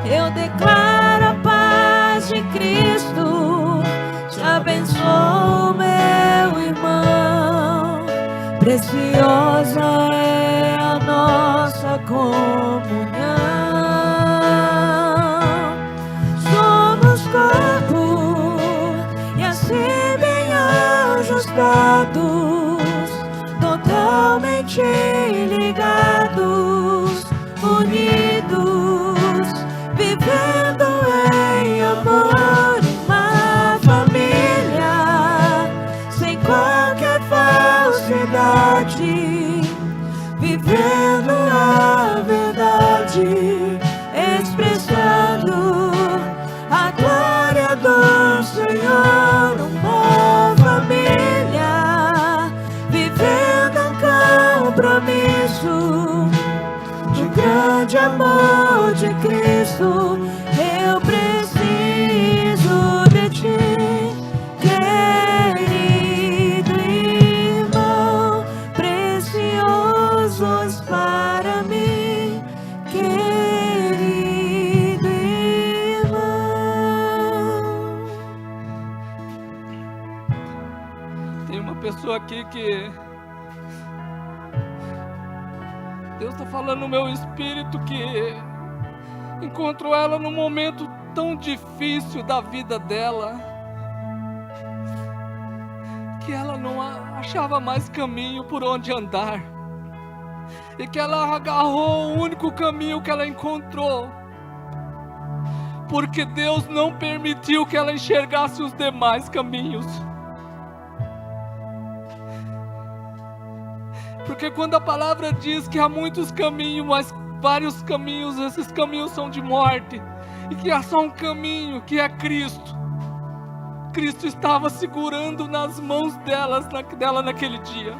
Eu declaro a paz de Cristo, te abençoo, meu irmão. Preciosa é a nossa comunhão. Somos corpo e assim bem ajustados, totalmente ligados, unidos, vivendo em amor, uma família, sem qualquer falsidade, vivendo a verdade, expressando a glória do Senhor, uma família, vivendo um compromisso do grande amor de Cristo. Eu preciso de ti, querido irmão, preciosos para mim, querido irmão. Tem uma pessoa aqui que Deus está falando no meu espírito que encontrou ela num momento tão difícil da vida dela, que ela não achava mais caminho por onde andar, e que ela agarrou o único caminho que ela encontrou, porque Deus não permitiu que ela enxergasse os demais caminhos. Porque quando a palavra diz que há muitos caminhos, mas vários caminhos, esses caminhos são de morte, e que há só um caminho, que é Cristo. Cristo estava segurando nas mãos dela naquele dia.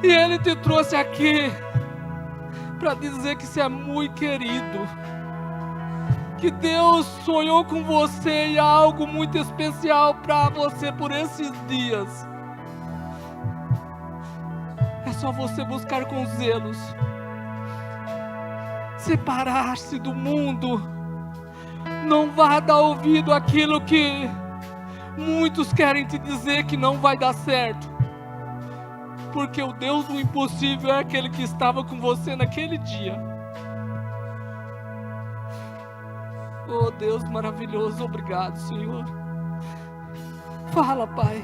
E Ele te trouxe aqui para dizer que você é muito querido, que Deus sonhou com você e há algo muito especial para você por esses dias. É só você buscar com zelos, separar-se do mundo. Não vá dar ouvido àquilo que muitos querem te dizer que não vai dar certo, porque o Deus do impossível é aquele que estava com você naquele dia. Oh Deus maravilhoso, obrigado, Senhor. Fala, Pai,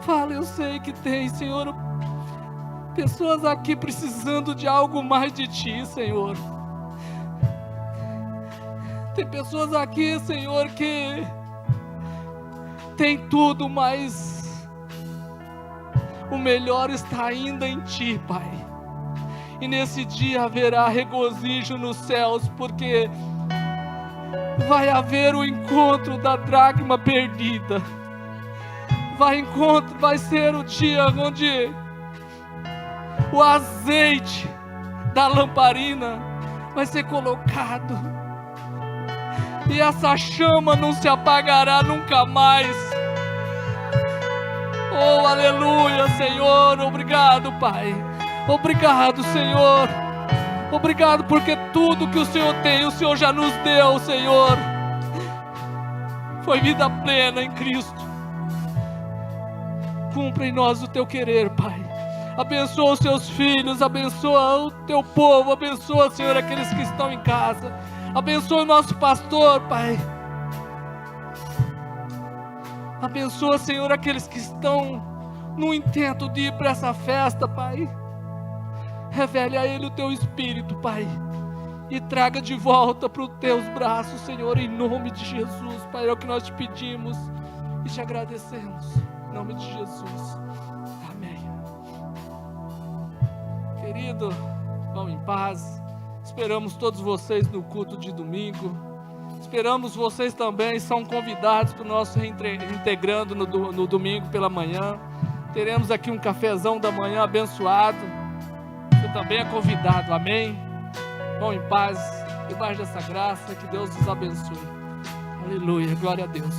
fala. Eu sei que tem, Senhor, pessoas aqui precisando de algo mais de Ti, Senhor. Tem pessoas aqui, Senhor, que tem tudo, mas o melhor está ainda em Ti, Pai. E nesse dia haverá regozijo nos céus, porque vai haver o encontro da dracma perdida. Vai ser o dia onde o azeite da lamparina vai ser colocado, e essa chama não se apagará nunca mais. Oh, aleluia, Senhor. Obrigado, Pai. Obrigado, Senhor. Obrigado porque tudo que o Senhor tem, o Senhor já nos deu, Senhor. Foi vida plena em Cristo. Cumpra em nós o Teu querer, Pai. Abençoa os Teus filhos, abençoa o Teu povo, abençoa, Senhor, aqueles que estão em casa. Abençoa o nosso pastor, Pai. Abençoa, Senhor, aqueles que estão no intento de ir para essa festa, Pai. Revele a ele o Teu Espírito, Pai, e traga de volta para os Teus braços, Senhor, em nome de Jesus, Pai. É o que nós te pedimos e te agradecemos, em nome de Jesus. Amém. Querido, vão em paz. Esperamos todos vocês no culto de domingo. Esperamos vocês também, são convidados para o nosso reintegrando no domingo pela manhã. Teremos aqui um cafezão da manhã abençoado. Você também é convidado, amém? Vão em paz, debaixo dessa graça, que Deus os abençoe. Aleluia, glória a Deus.